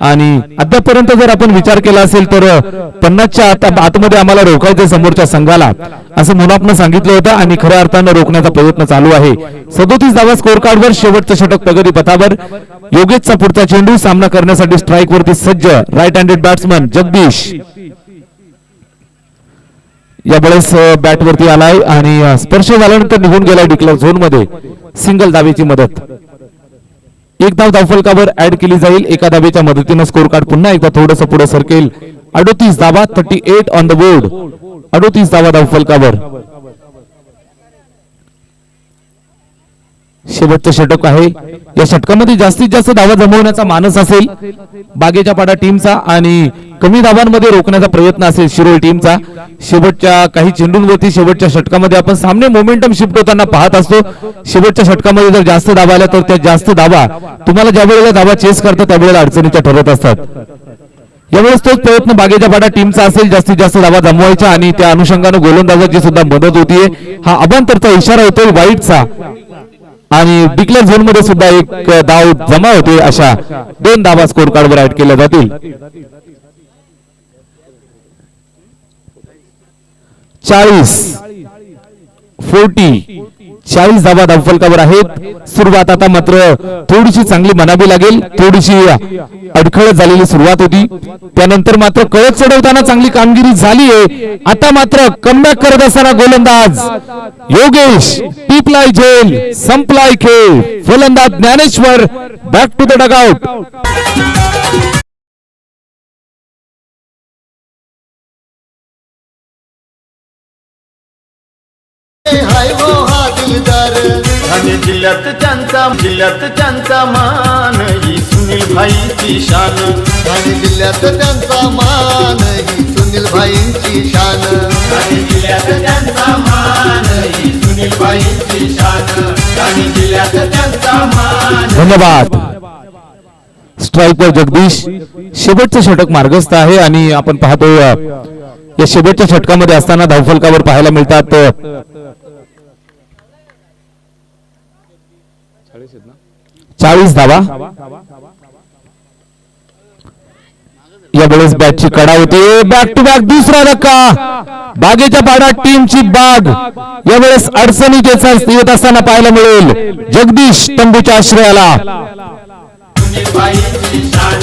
आणि अद्यापर्यंत जर आपण विचार केला असेल तर 50च्या आतमध्ये आम्हाला रोखायचं समोरच्या संघाला असं मुनाफनं सांगितलं होतं आणि खऱ्या अर्थानं रोखण्याचा प्रयत्न चालू आहे. 37 धावा स्कोर कार्ड वर. शेवटचं षटक प्रगती पथावर. योगेशचा पुढचा चेंडू सामना करण्यासाठी स्ट्राईक वरती सज्ज राईट हँडेड बॅट्समन जगदीश. यावेळेस बॅट वरती आलाय आणि स्पर्श झाल्यानंतर निघून गेलाय डिक्लेअर झोन मध्ये. सिंगल धावेची मदत. 1 धाव धावफलकावर ऍड केली जाईल. एका धावेच्या मदतीनं स्कोर कार्ड पुन्हा एकदा थोडंसं पुढे सरकेल. 38 धावा. 38 ऑन द बोर्ड. 38 धावा धावफलकावर. शेवटचं षटक आहे. या षटकामध्ये जास्तीत जास्त धावा जमवण्याचा मानस असेल बागेच्या पाडा टीमचा आणि कमी धावांमध्ये रोखण्याचा प्रयत्न असेल शिरोळ टीमचा. शेवटच्या काही चेंडूंवरती शेवटच्या षटकामध्ये आपण सामने मोमेंटम शिफ्ट होताना पाहत असतो. शेवटच्या षटकामध्ये जर जास्त धावा आल्या तर त्या जास्त धावा तुम्हाला ज्या वेळेला धावा चेस करतात त्यावेळेला अडचणीच्या ठरत असतात. यावेळेस तोच प्रयत्न बागेच्या पाडा टीमचा असेल जास्तीत जास्त धावा जमवायच्या आणि त्या अनुषंगाने गोलंदाजाची सुद्धा मदत होतीये. हा अबांतरचा इशारा होतोय वाईटचा आणि डिक्लेअर झोन मध्ये सुद्धा 1 धाव जमा होते. अशा 2 धावा स्कोर कार्ड वर ऍड केल्या जातील. 40 धावा धावफलकावर आहेत. सुरुवात आता मात्र थोडीशी चांगली म्हणावी लागेल. थोडीशी अडखळत झालेली सुरुवात होती. त्यानंतर मात्र कळत चढवताना चांगली कामगिरी झाली आहे. आता मात्र कमबॅक करत असताना गोलंदाज योगेश. टिपलाय झेल संपलाय खेळ. फलंदाज Dnyaneshwar back to the dugout. हाय वो हा दिलदार ठाणे जिल्ह्यात त्यांचा मान ही सुनील भाईंची शान. ठाणे जिल्ह्यात त्यांचा मान ही सुनील भाईंची शान. ठाणे जिल्ह्यात त्यांचा मान ही सुनील भाईंची शान. ठाणे जिल्ह्यात त्यांचा मान. धन्यवाद. स्ट्राईकवर जगदीश. शेवटचं षटक मार्गस्थ आहे आणि आपण पाहतो या शेवटच्या षटकामध्ये असताना धावफलकावर पाहायला मिळतात 40 धावा. यावेळेस बॅटची कडा होती. बॅक टू बॅक दुसरा धक्का. बागेच्या पाडा टीमची बाग यावेळेस अडचणीत येत असताना पाहायला मिळेल. जगदीश तंबूच्या आश्रयाला. सुनीलबाईची शान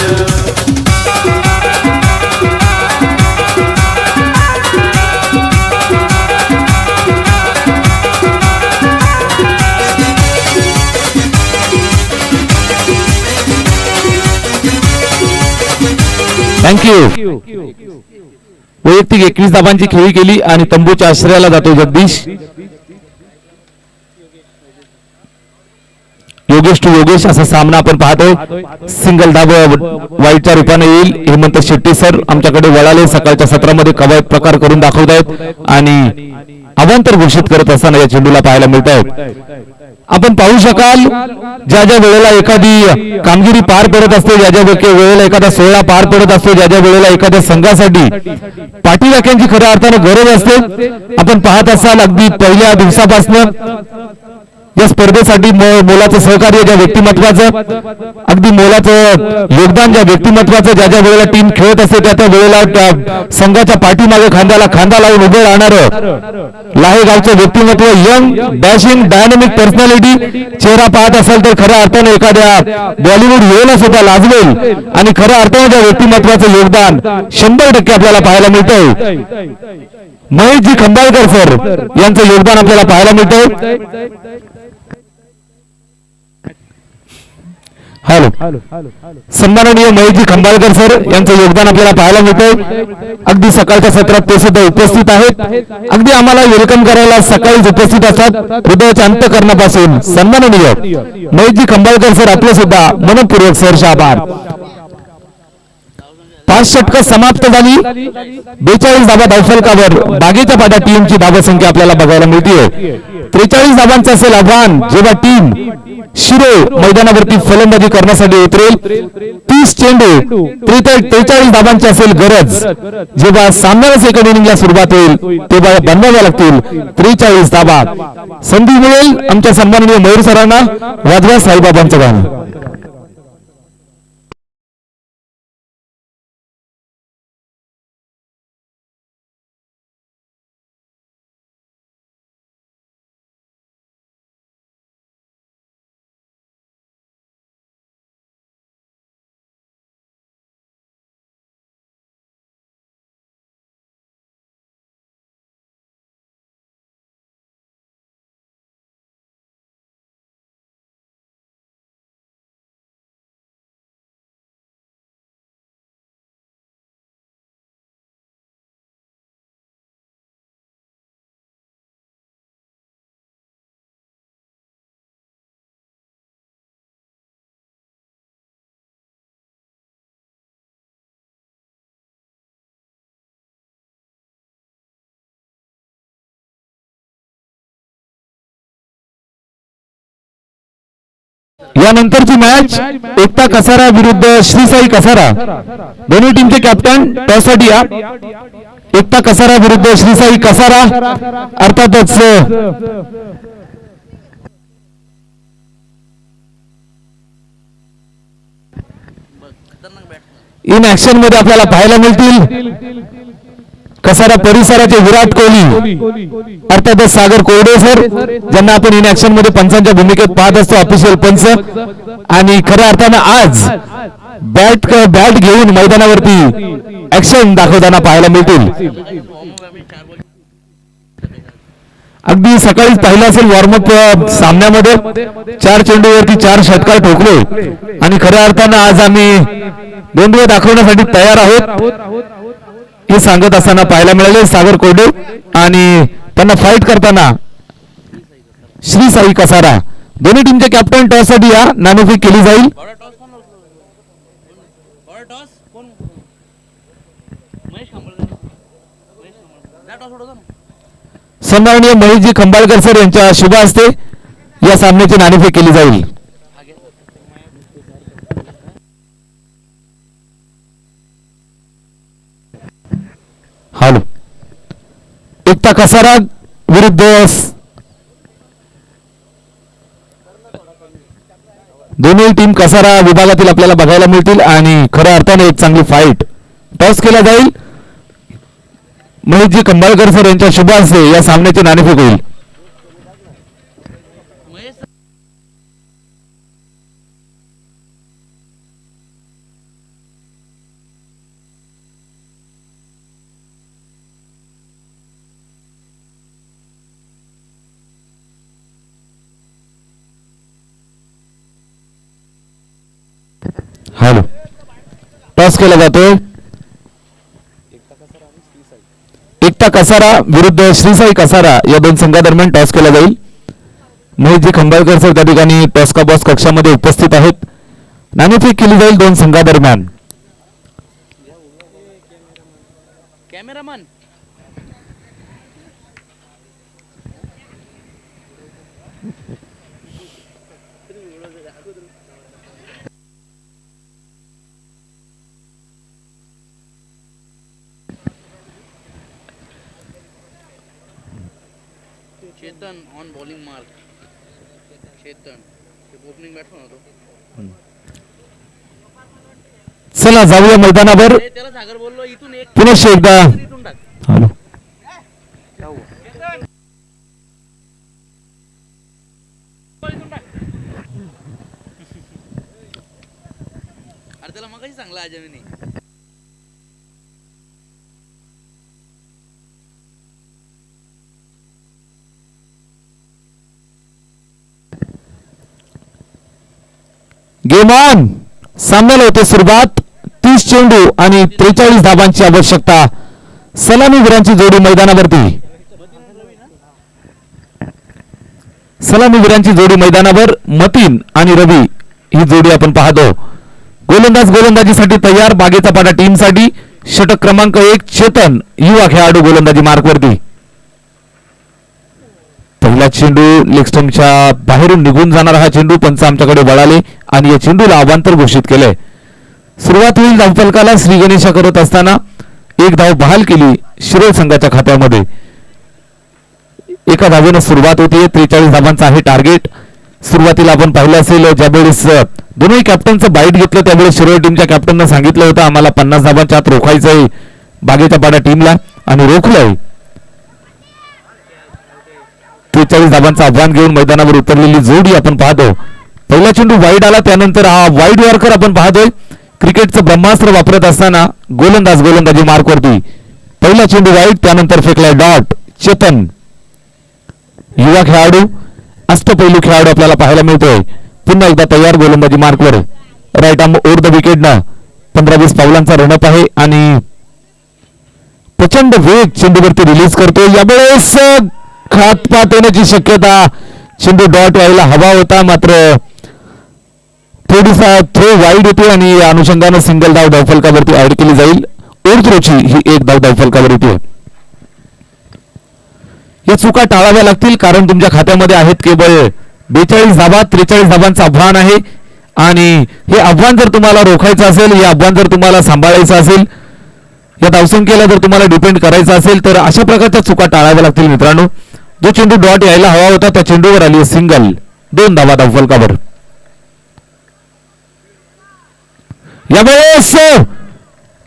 थँक्यू. वैयक्तिक 21 धाबांची खेळी केली आणि तंबूच्या आश्रयाला जातो जगदीश. योगेश टू योगेश असा सामना आपण पाहतोय. सिंगल धाब वाईटच्या रूपाने येईल. हेमंत शेट्टी सर आमच्याकडे वळाले. सकाळच्या सत्रामध्ये कवायत प्रकार करून दाखवत आहेत आणि अवांतर घोषित करत असताना या चेंडूला पाहायला मिळत आहेत. आपण पाहू शकाल ज्या ज्या वेळेला एखादी कामगिरी पार पडत असते, ज्या ज्या वेळेला एखादा सोहळा पार पडत असतो, ज्या ज्या वेळेला एखाद्या संघासाठी पाठीराख्यांची खऱ्या अर्थानं गरज असते. आपण पाहत असाल अगदी पहिल्या दिवसापासून या स्पर्धेसाठी मोलाचं सहकार्य ज्या व्यक्तिमत्वाचं, अगदी मोलाचं योगदान ज्या व्यक्तिमत्वाचं, ज्या ज्या वेळेला टीम खेळत असते त्या त्या वेळेला संघाच्या पाठीमागे खांद्याला खांदा लावून उभे राहणारं लाहेगावचं व्यक्तिमत्व, यंग डॅशिंग डायनामिक पर्सनॅलिटी. चेहरा पाहत असाल तर खऱ्या अर्थाने एखाद्या बॉलिवूड हिरोला सुद्धा लाजवेल आणि खऱ्या अर्थाने त्या व्यक्तिमत्वाचं योगदान 100% आपल्याला पाहायला मिळतंय. महेशजी खंबाळकर सर यांचं योगदान आपल्याला पाहायला मिळतंय. हॅलो, सन्माननीय महेशजी खंबाळकर सर यांचं योगदान आपल्याला पाहायला मिळतंय. अगदी सकाळच्या सत्रात ते सुद्धा उपस्थित आहेत. अगदी आम्हाला वेलकम करायला सकाळीच उपस्थित असतात. हृदयाच्या अंतःकरणापासून सन्माननीय महेशजी खंबाळकर सर आपले सुद्धा मनपूर्वक सहर्ष आभार. 5 षटकं समाप्त झाली. 42 धाबा धावफलकावर बागेच्या पाड्या टीमची धावसंख्या आपल्याला बघायला मिळते. 43 धाबांचं असेल आव्हान जेव्हा टीम शिरो मैदानावरती फलंदाजी करण्यासाठी उतरेल. 30 चेंडू 43 धाबांची असेल गरज जेव्हा सामन्याला सेकंड इनिंगला सुरुवात होईल तेव्हा बनवाव्या लागतील 43 धाबा. संधी मिळेल आमच्या सन्माननीय मयूर सरांना वाजवा साईबाबांचं गाणं. यानंतरची मॅच एकता कसारा विरुद्ध श्री साई कसारा. दोन्ही टीमचे कॅप्टन टॉससाठी या. एकता कसारा विरुद्ध श्री साई कसारा. अर्थातच इन ऍक्शन मध्ये आपल्याला पाहायला मिळतील कसारा परिसराचे विराट कोहली, अर्थातच सागर कोरडे सर ज्यांना आपण इन ऍक्शन मध्ये पंचांच्या भूमिकेत पाहत असतो, ऑफिशियल पंच. आणि खऱ्या अर्थानं आज बॅट घेऊन मैदानावरती ऍक्शन दाखवताना पाहायला मिळतील. अगदी सकाळीच पाहिलं असेल वॉर्मअप सामन्यामध्ये 4 चेंडूवरती 4 षटकार ठोकले आणि खऱ्या अर्थानं आज आम्ही दोन दाखवण्यासाठी तयार आहोत हे सांगत असताना पाहायला मिळाले सागर कोरडे. आणि त्यांना फाईट करताना श्री साई कसारा. दोन्ही टीमचे कॅप्टन टॉस साठी या. नाणेफेक केली जाईल. सन्माननीय महेशजी खंबाळकर सर यांच्या शुभ हस्ते या सामन्याची नाणेफेक केली जाईल. हॅलो, एकता कसारा विरुद्ध दोन्ही टीम कसारा विभागातील आपल्याला बघायला मिळतील आणि खऱ्या अर्थाने एक चांगली फाईट. टॉस केला जाईल. महेशजी खंबाळकर सर यांच्या शुभ हस्ते या सामन्याची नाणेफेक होईल. हॅलो, टॉस केला जातोय. एकता कसारा विरुद्ध श्रीसाई कसारा या दोन संघादरम्यान टॉस केला जाईल. महेशजी खंबाळकर सर त्या ठिकाणी टॉस का बॉस कक्षामध्ये उपस्थित आहेत. नाणेफेक केली जाईल दोन संघादरम्यान. Cameraman Chetan on bowling mark. Chetan opening batsman होतो. चला जाऊया मैदानावर. त्याला सागर बोललो इथून एक पुनश्च एकदा इथून टाक. हॅलो, अरे त्याला मगाशी चांगला आजमीने. Game on. सामन्याला होते सुरुवात. 30 चेंडू आणि 43 धाबांची आवश्यकता. सलामीवीरांची जोडी मैदानावरती. सलामीवीरांची जोडी मैदानावर मतीन आणि रवी ही जोडी आपण पाहतो. गोलंदाज गोलंदाजीसाठी तयार. बागेचा पाडा टीम साठी. षटक क्रमांक 1 चेतन युवा खेळाडू गोलंदाजी मार्कवरती. पहिला चेंडू लेग स्टंपच्या बाहेरून निघून जाणारा हा चेंडू पंच आमच्याकडे वळाले आणि या चेंडूला अवांतर घोषित केलंय. सुरुवात होईल धावफलकाला. श्री गणेशा करत असताना एक धाव बहाल केली शिरोळ संघाच्या खात्यामध्ये. एका धावेनं सुरुवात होती. 43 धावांचा आहे टार्गेट. सुरुवातीला आपण पाहिलं असेल ज्यावेळेस दोन्ही कॅप्टनचं बाईट घेतलं त्यावेळेस शिरोळ टीमच्या कॅप्टननं सांगितलं होतं आम्हाला 50 धावांच्या आत रोखायचंय बागेच्या पाडा टीमला आणि रोखलंय. 43 धावांचं आव्हान घेऊन मैदानावर उतरलेली जोडी आपण पाहतो. पहिला चेंडू वाईड आला त्यानंतर हा वाईड यॉर्कर आपण पाहतोय. क्रिकेटचं ब्रह्मास्त्र वापरत असताना गोलंदाज गोलंदाजी मार्कवरती. पहिला चेंडू वाईड त्यानंतर फेकलाय डॉट. चेतन युवा खेळाडू अष्टपैलू खेळाडू आपल्याला पाहायला मिळतोय. पुन्हा एकदा तयार गोलंदाजी मार्कवर. राईट आर्म ओव्हर द विकेटनं 15-20 पावलांचा रनअप आहे आणि प्रचंड वेग चेंडूवरती रिलीज करतोय. यावेळेस घातपात होण्याची शक्यता. चेंडू डॉट व्हायला हवा होता मात्र थोडीसा थ्रो वाईड होते आणि या अनुषंगानं सिंगल धाव धावफलकावरती ऍड केली जाईल. ओरथ्रोची ही एक धाव धावफलकावर येते. या चुका टाळाव्या लागतील कारण तुमच्या खात्यामध्ये आहेत केवळ 42 धावा. 43 धावांचं आव्हान आहे आणि हे आव्हान जर तुम्हाला रोखायचं असेल, हे आव्हान जर तुम्हाला सांभाळायचं असेल, या धावसंख्येला जर तुम्हाला डिपेंड करायचं असेल तर अशा प्रकारच्या चुका टाळाव्या लागतील मित्रांनो. जो चेंडू डॉट यायला हवा होता त्या चेंडूवर आली सिंगल. 2 धावा धावफलकावर. यावेळेस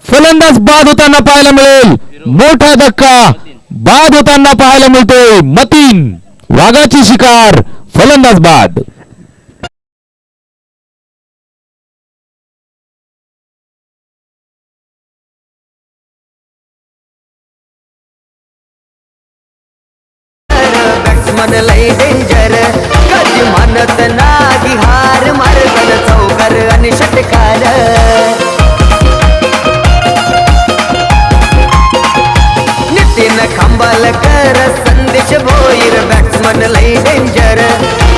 फलंदाज बाद होताना पाहायला मिळेल. मोठा धक्का बाद होताना पाहायला मिळतोय. मतीन वाघाची शिकार. फलंदाज बाद. बॅट्समन लय डेंजर. कधी मानत नाही हार. मारतन चौकार आणि षटकार. नितीन खांबालकर संदेश भोईर. बॅट्समन लय डेंजर.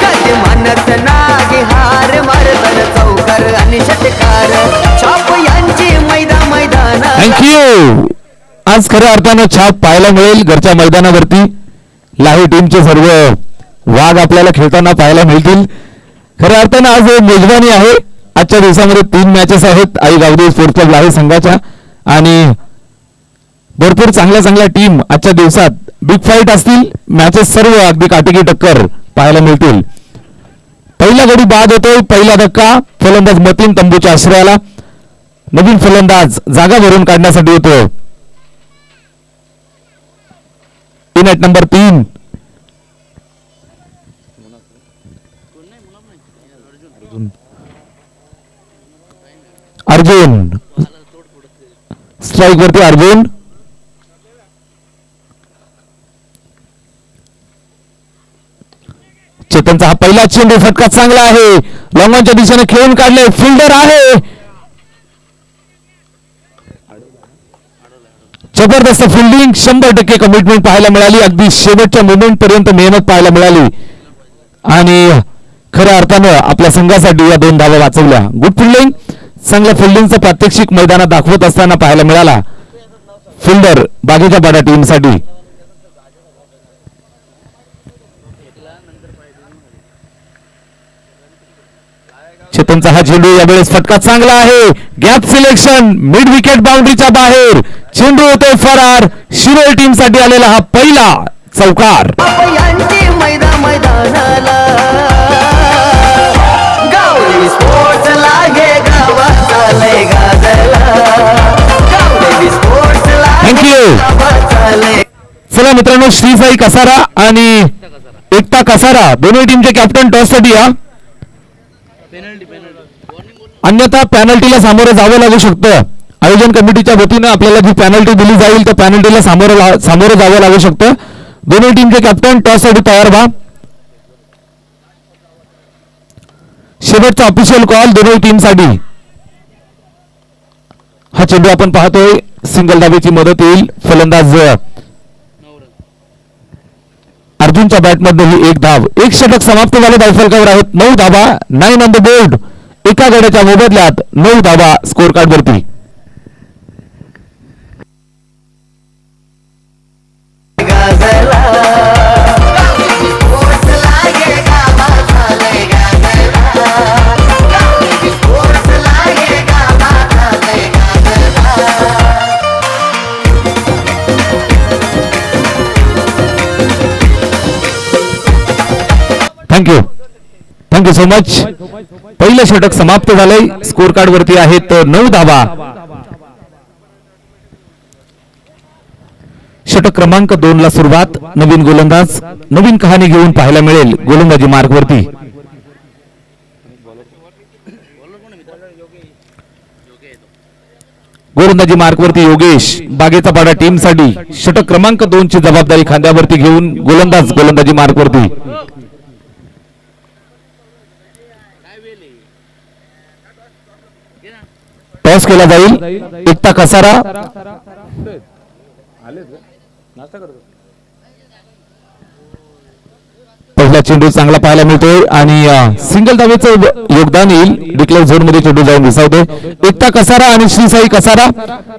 कधी मानत नाही हार. मारतन चौकार आणि षटकार. छाप यांची मैदान. थँक्यू. आज खऱ्या अर्थानं छाप पाहायला मिळेल घरच्या मैदानावरती. लाही टीमचे सर्व वाघ आपल्याला खेळताना पाहायला मिळतील. खऱ्या अर्थानं आज मेजबानी आहे. आजच्या दिवसामध्ये 3 मॅचेस आहेत आई गावदेवी स्पोर्ट्स क्लब लाही संघाच्या आणि भरपूर चांगल्या चांगल्या टीम आजच्या दिवसात बिग फाईट असतील. मॅचेस सर्व अगदी काटेकी टक्कर पाहायला मिळतील. पहिला गडी बाद होतोय. पहिला धक्का फलंदाज मतीन तंबूच्या आश्रयाला. नवीन फलंदाज जागा भरून काढण्यासाठी होतो. In at number 3 Arjun. Strike वरती अर्जुन. चेतनचा हा पहिला चेंडू फटका चांगला आहे. लॉंगॉनच्या दिशेने खेळून काढले. फिल्डर आहे जबरदस्त फिल्डिंग, 100% कमिटमेंट पाहायला मिळाली. अगदी शेवटच्या मोमेंट पर्यंत मेहनत पाहायला मिळाली आणि खऱ्या अर्थानं आपल्या संघासाठी या 2 धावा वाचवल्या. गुड फिल्डिंग, चांगल्या फिल्डिंगचं प्रात्यक्षिक मैदानात दाखवत असताना पाहायला मिळाला फिल्डर बागेच्या पाडा टीमसाठी. चेतनचा हा चेंडू यावेळेस फटका चांगला आहे. गॅप सिलेक्शन, मिड विकेट बाउंड्रीच्या बाहेर चेंडू होतो फरार. शिरोळ टीम साठी आलेला हा पहिला चौकार. यांची मैदानाला गावदेवी स्पोर्ट्स लागे गावात चालय गाजला. गावदेवी स्पोर्ट्स लागे थँक्यू. गावात चालय. चला मित्रांनो, श्री साई कसारा आणि एकता कसारा दोन्ही टीमचे कॅप्टन टॉस साठी या. अन्यथा पॅनल्टीला सामोरं जावं लागू शकतं. आयोजन कमिटीच्या वतीनं आपल्याला जी पॅनल्टी दिली जाईल त्या पॅनल्टीला सामोरं जावं लागू शकतं. दोन्ही टीमचे कॅप्टन टॉस साठी तयार व्हा. शेवटचा ऑफिशियल कॉल दोन्ही टीमसाठी. हा चेंडू आपण पाहतोय, सिंगल धावेची मदत येईल. फलंदाज अर्जुनच्या बॅटमध्ये ही 1 धाव. 1 षटक समाप्त झाले. धावफलकावर आहेत 9 धावा. 9 ऑन द बोर्ड. एका गड्याच्या मोबदल्यात 9 धावा स्कोर कार्ड वरती. गाजला. गावदेवी स्पोर्ट्स लागे गावात चालय गाजला. गावदेवी स्पोर्ट्स लागे गावात चालय गाजला. Thank you, thank you so much. पहिलं षटक समाप्त झालंय. स्कोर कार्ड वरती आहेत 9 धावा. षटक क्रमांक 2 ला सुरुवात. नवीन गोलंदाज, नवीन कहाणी घेऊन पाहायला मिळेल गोलंदाजी मार्ग वरती. गोलंदाजी मार्ग वरती योगेश बागेचा पाडा टीम साठी. षटक क्रमांक 2 ची जबाबदारी खांद्यावरती घेऊन गोलंदाज गोलंदाजी मार्ग वरती. टॉस केला जाईल. एकता कसारा पहिला चेंडू चांगला पाहायला मिळतोय आणि सिंगल धावेचं योगदान येईल. डिक्लेअर झोन मध्ये चेंडू जाऊन घुसावतोय. एकता कसारा आणि श्री साई कसारा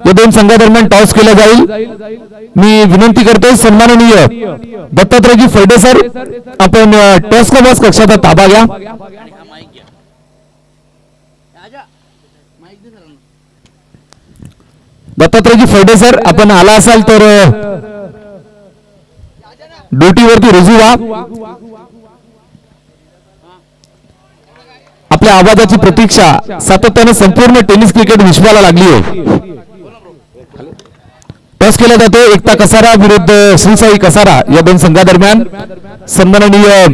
या 2 संघादरम्यान टॉस केला जाईल. मी विनंती करतोय सन्माननीय दत्तात्रयजी फैडे सर, आपण टॉस का बॉस कक्षाचा ताबा घ्या. दत्तात्रयजी फैडे सर, आपण आला असाल तर ड्युटीवरती रुजू व्हा. आपल्या आवाजाची प्रतीक्षा सातत्याने संपूर्ण टेनिस क्रिकेट विश्वाला लागली आहे. टॉस केला जातो एकता कसारा विरुद्ध श्रीसाई कसारा या 2 संघादरम्यान. सन्माननीय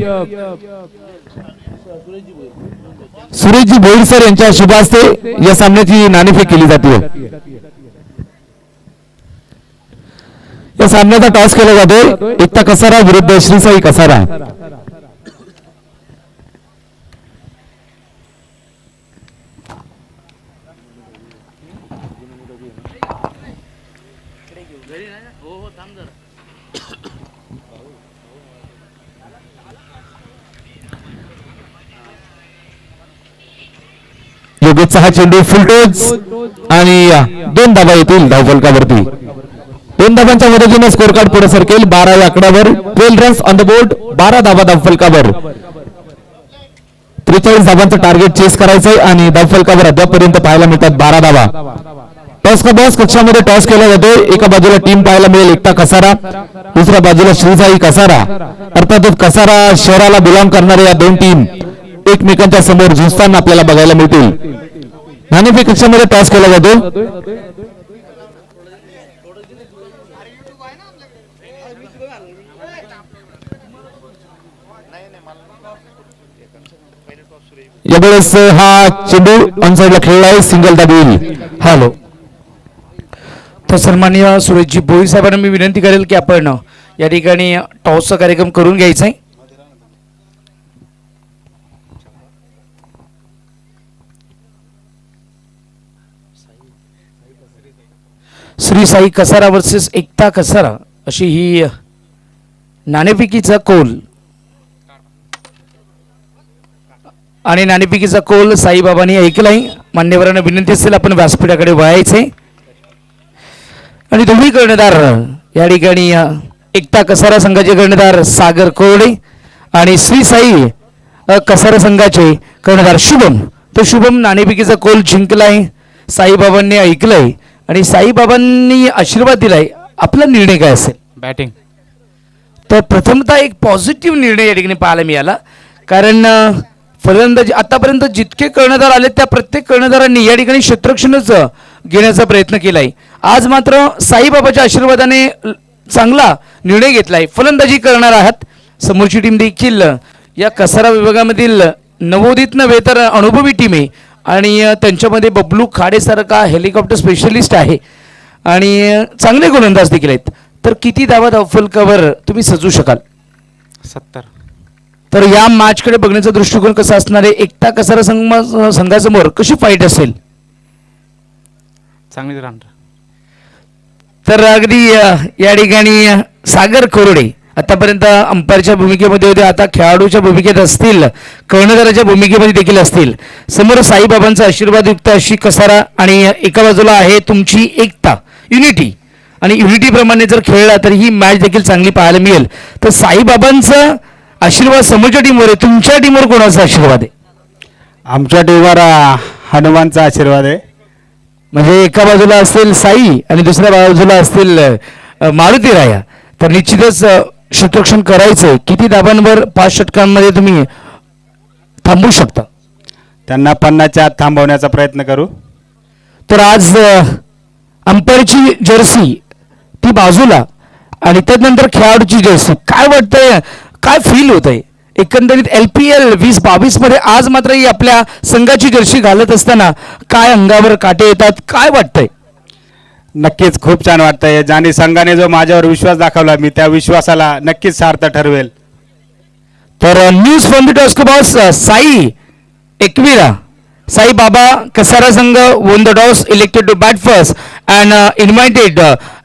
सुरेशजी भोईर सर यांच्या शुभ हस्ते या सामन्याची नाणेफेक केली जाते. या सामन्याचा टॉस केला जातोय एकता कसारा विरुद्ध श्रीसाई कसारा. योगेशचा हा चेंडू फुलटोच आणि 2 धावा येतील धावफलकावरती. 2 धावांच्या मदतीने स्कोर कार्ड पुढे सरकेल. 12 या आकड्यावर 12 रन्स ऑन द बोर्ड. 12 धावा धावफलकावर. 43 धावांचं टार्गेट चेस करायचंय आणि धावफलकावर अद्यापपर्यंत पाहायला मिळतात 12 धावा. टॉस का बॉस कक्षामध्ये टॉस केला जातोय. एका बाजूला टीम पाहायला मिळेल एकता कसारा, दुसऱ्या बाजूला श्रीसाई कसारा. अर्थातच कसारा शहराला बिलॉंग करणाऱ्या या 2 टीम एकमेकांच्या समोर झुंजताना आपल्याला बघायला मिळतील. नाणेफेक कक्षामध्ये टॉस केला जातो. यावेळेस हा चेंडू ऑनसाइडला खेळला आहे. सिंगल दाबी येईल. हॅलो, तर सन्माननीय सुरेशजी भोईर साहेबांना मी विनंती करेल की आपण या ठिकाणी टॉसचा कार्यक्रम करून घ्यायचा आहे. श्री साई कसारा वर्सेस एकता कसारा अशी ही नाणेफेकीचा कौल आणि नाणेफेकीचा कौल साईबाबांनी ऐकलाय. मान्यवरांना विनंती असेल आपण व्यासपीठाकडे वळायचे आणि दोन्ही कर्णधार या ठिकाणी एकता कसारा संघाचे कर्णधार सागर कोरडे आणि श्री साई कसारा संघाचे कर्णधार शुभम. तो शुभम नाणेफेकीचा कौल जिंकलाय, साईबाबांनी ऐकलंय आणि साईबाबांनी आशीर्वाद दिलाय. आपला निर्णय काय असेल? बॅटिंग. तर प्रथमतः एक पॉझिटिव्ह निर्णय या ठिकाणी पाहायला मिळाला, कारण फलंदाजी आतापर्यंत जितके कर्णधार आले त्या प्रत्येक कर्णधारांनी या ठिकाणी क्षेत्ररक्षणच घेण्याचा प्रयत्न केलाय. आज मात्र साईबाबाच्या आशीर्वादाने चांगला निर्णय घेतलाय. फलंदाजी करणार आहात. समोरची टीम देखील या कसारा विभागामधील नवोदित नव्हे तर अनुभवी टीम आहे आणि त्यांच्यामध्ये बबलू खाडेसारखा हेलिकॉप्टर स्पेशलिस्ट आहे आणि चांगले गोलंदाज देखील आहेत. तर किती धावा धावफलकावर तुम्ही सजू शकाल? 70. तर या मॅचकडे बघण्याचा दृष्टिकोन कसा असणार आहे? एकता कसारा संघासमोर कशी फाईट असेल? चांगली राहणार. तर अगदी या ठिकाणी सागर कोरडे आतापर्यंत अंपायरच्या भूमिकेमध्ये होते, आता खेळाडूच्या भूमिकेत असतील, कर्णधाराच्या भूमिकेमध्ये देखील असतील. समोर साईबाबांचा आशीर्वादयुक्त अशी कसारा आणि एका बाजूला आहे तुमची एकता, युनिटी. आणि युनिटी प्रमाणे जर खेळला तर ही मॅच देखील चांगली पाहायला मिळेल. तर साईबाबांचा आशीर्वाद समोरच्या टीमवर आहे, तुमच्या टीमवर कोणाचा आशीर्वाद आहे? आमच्या टीमवर हनुमानचा आशीर्वाद आहे. म्हणजे एका बाजूला असतील साई आणि दुसऱ्या बाजूला असतील मारुती राया. तर निश्चितच क्षेत्ररक्षण करायचंय. किती धाबांवर 5 षटकांमध्ये तुम्ही थांबवू शकता? त्यांना 50च्या आत थांबवण्याचा प्रयत्न करू. तर आज अंपायरची जर्सी ती बाजूला आणि त्यानंतर खेळाडूची जर्सी, काय वाटतंय, काय फील होत आहे एकंदरीत LPL 2022 मध्ये? आज मात्र ही आपल्या संघाची जर्सी घालत असताना काय अंगावर काटे येतात, काय वाटतंय? नक्कीच खूप छान वाटतंय. ज्याने संघाने जो माझ्यावर विश्वास दाखवला, मी त्या विश्वासाला नक्कीच सार्थ ठरवेल. तर न्यूज फ्रॉम द टॉस्को बॉस साई एकविरा. साई बाबा कसारा संघ won the toss, elected to bat first and invited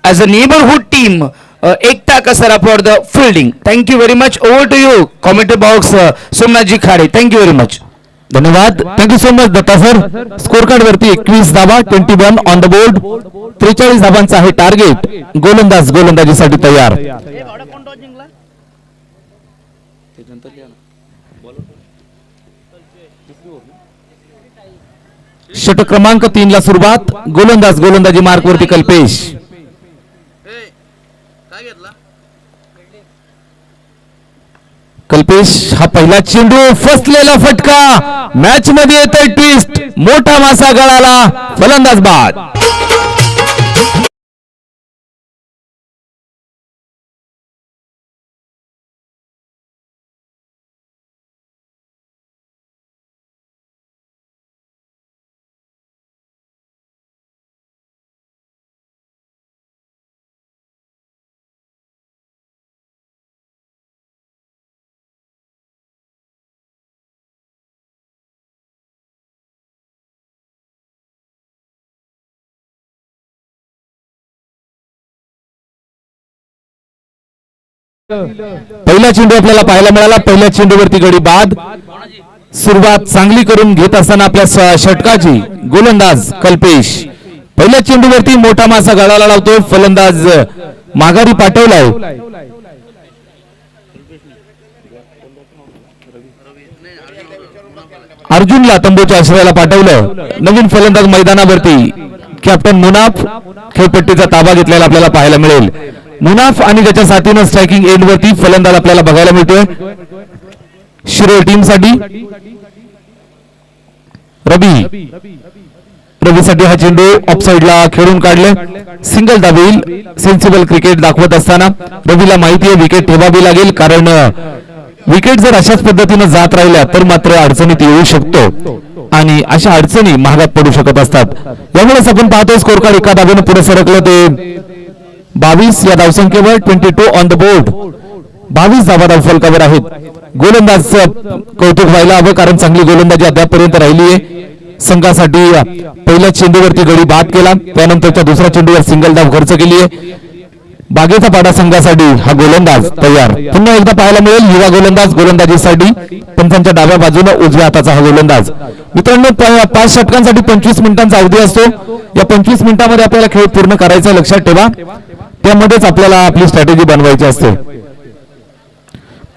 as a neighborhood team Ekta Kasara for the fielding. Thank you very much. Over to you, commentator box Somnathji Khade. Thank you very much. धन्यवाद. Thank you so much Datta sir. Score card वरती 21 धावा, 21 on the board. 43 धावांचा आहे target. गोलंदाज गोलंदाजीसाठी तयार. षटक क्रमांक 3 ला सुरुवात. गोलंदाज गोलंदाजी मार्क वरती कल्पेश. काय घेतला? कल्पेश हा पहिला चेंडू, फसलेला फटका. मॅच मध्ये येतोय ट्विस्ट, मोठा मासा गळाला, फलंदाज बाद. पहिला चेंडू आपल्याला पाहायला मिळाला. पहिल्या चेंडूवरती गडी बाद. सुरुवात चांगली करून घेत असताना आपल्या षटकाची गोलंदाज कल्पेश. पहिल्या चेंडूवरती मोठा मासा गळाला लावतो, फलंदाज माघारी पाठवलाय. अर्जुनला तंबूच्या आश्रयाला पाठवलं. नवीन फलंदाज मैदानावरती कॅप्टन मुनाफ खेळपट्टीचा ताबा घेतलेला आपल्याला पाहायला मिळेल. मुनाफ आणि त्याच्या साथीनं स्ट्रायकिंग एंड वरती फलंदाज आपल्याला बघायला मिळतोय शिरोळ टीम साठी. रवीसाठी हा चेंडू ऑफसाईडला खेळून काढले. सिंगल दाबेल. सेन्सिबल क्रिकेट दाखवत असताना रवीला माहिती आहे विकेट ठेवावी लागेल, कारण विकेट जर अशाच पद्धतीने जात राहिल्या तर मात्र अडचणीत येऊ शकतो आणि अशा अडचणी महागात पडू शकत असतात. यामुळेच आपण पाहतो स्कोर कार्ड एका धावेने पुढे सरकलं ते 22 या धावसंख्येवर. 22 ऑन द बोर्ड. 22 धावा धावफलकावर आहेत. गोलंदाज कौतुक व्हायला हवं, कारण चांगली गोलंदाजी अद्यापर्यंत राहिली आहे. संघासाठी पहिल्या चेंडूवरती गडी बाद केला, त्यानंतरच्या दुसऱ्या चेंडूवर सिंगल धाव खर्च केली आहे. बागेचा पाडा संघासाठी हा गोलंदाज तयार. पुन्हा एकदा पाहायला मिळेल युवा गोलंदाज गोलंदाजीसाठी पंचांच्या डाव्या बाजूने उजव्या हाताचा हा गोलंदाज. मित्रांनो 5 षटकांसाठी 25 मिनिटांचा अवधी असतो. या 25 मिनिटांमध्ये आपल्याला खेळ पूर्ण करायचा, लक्षात ठेवा. त्यामध्येच आपल्याला आपली स्ट्रॅटेजी बनवायची असते.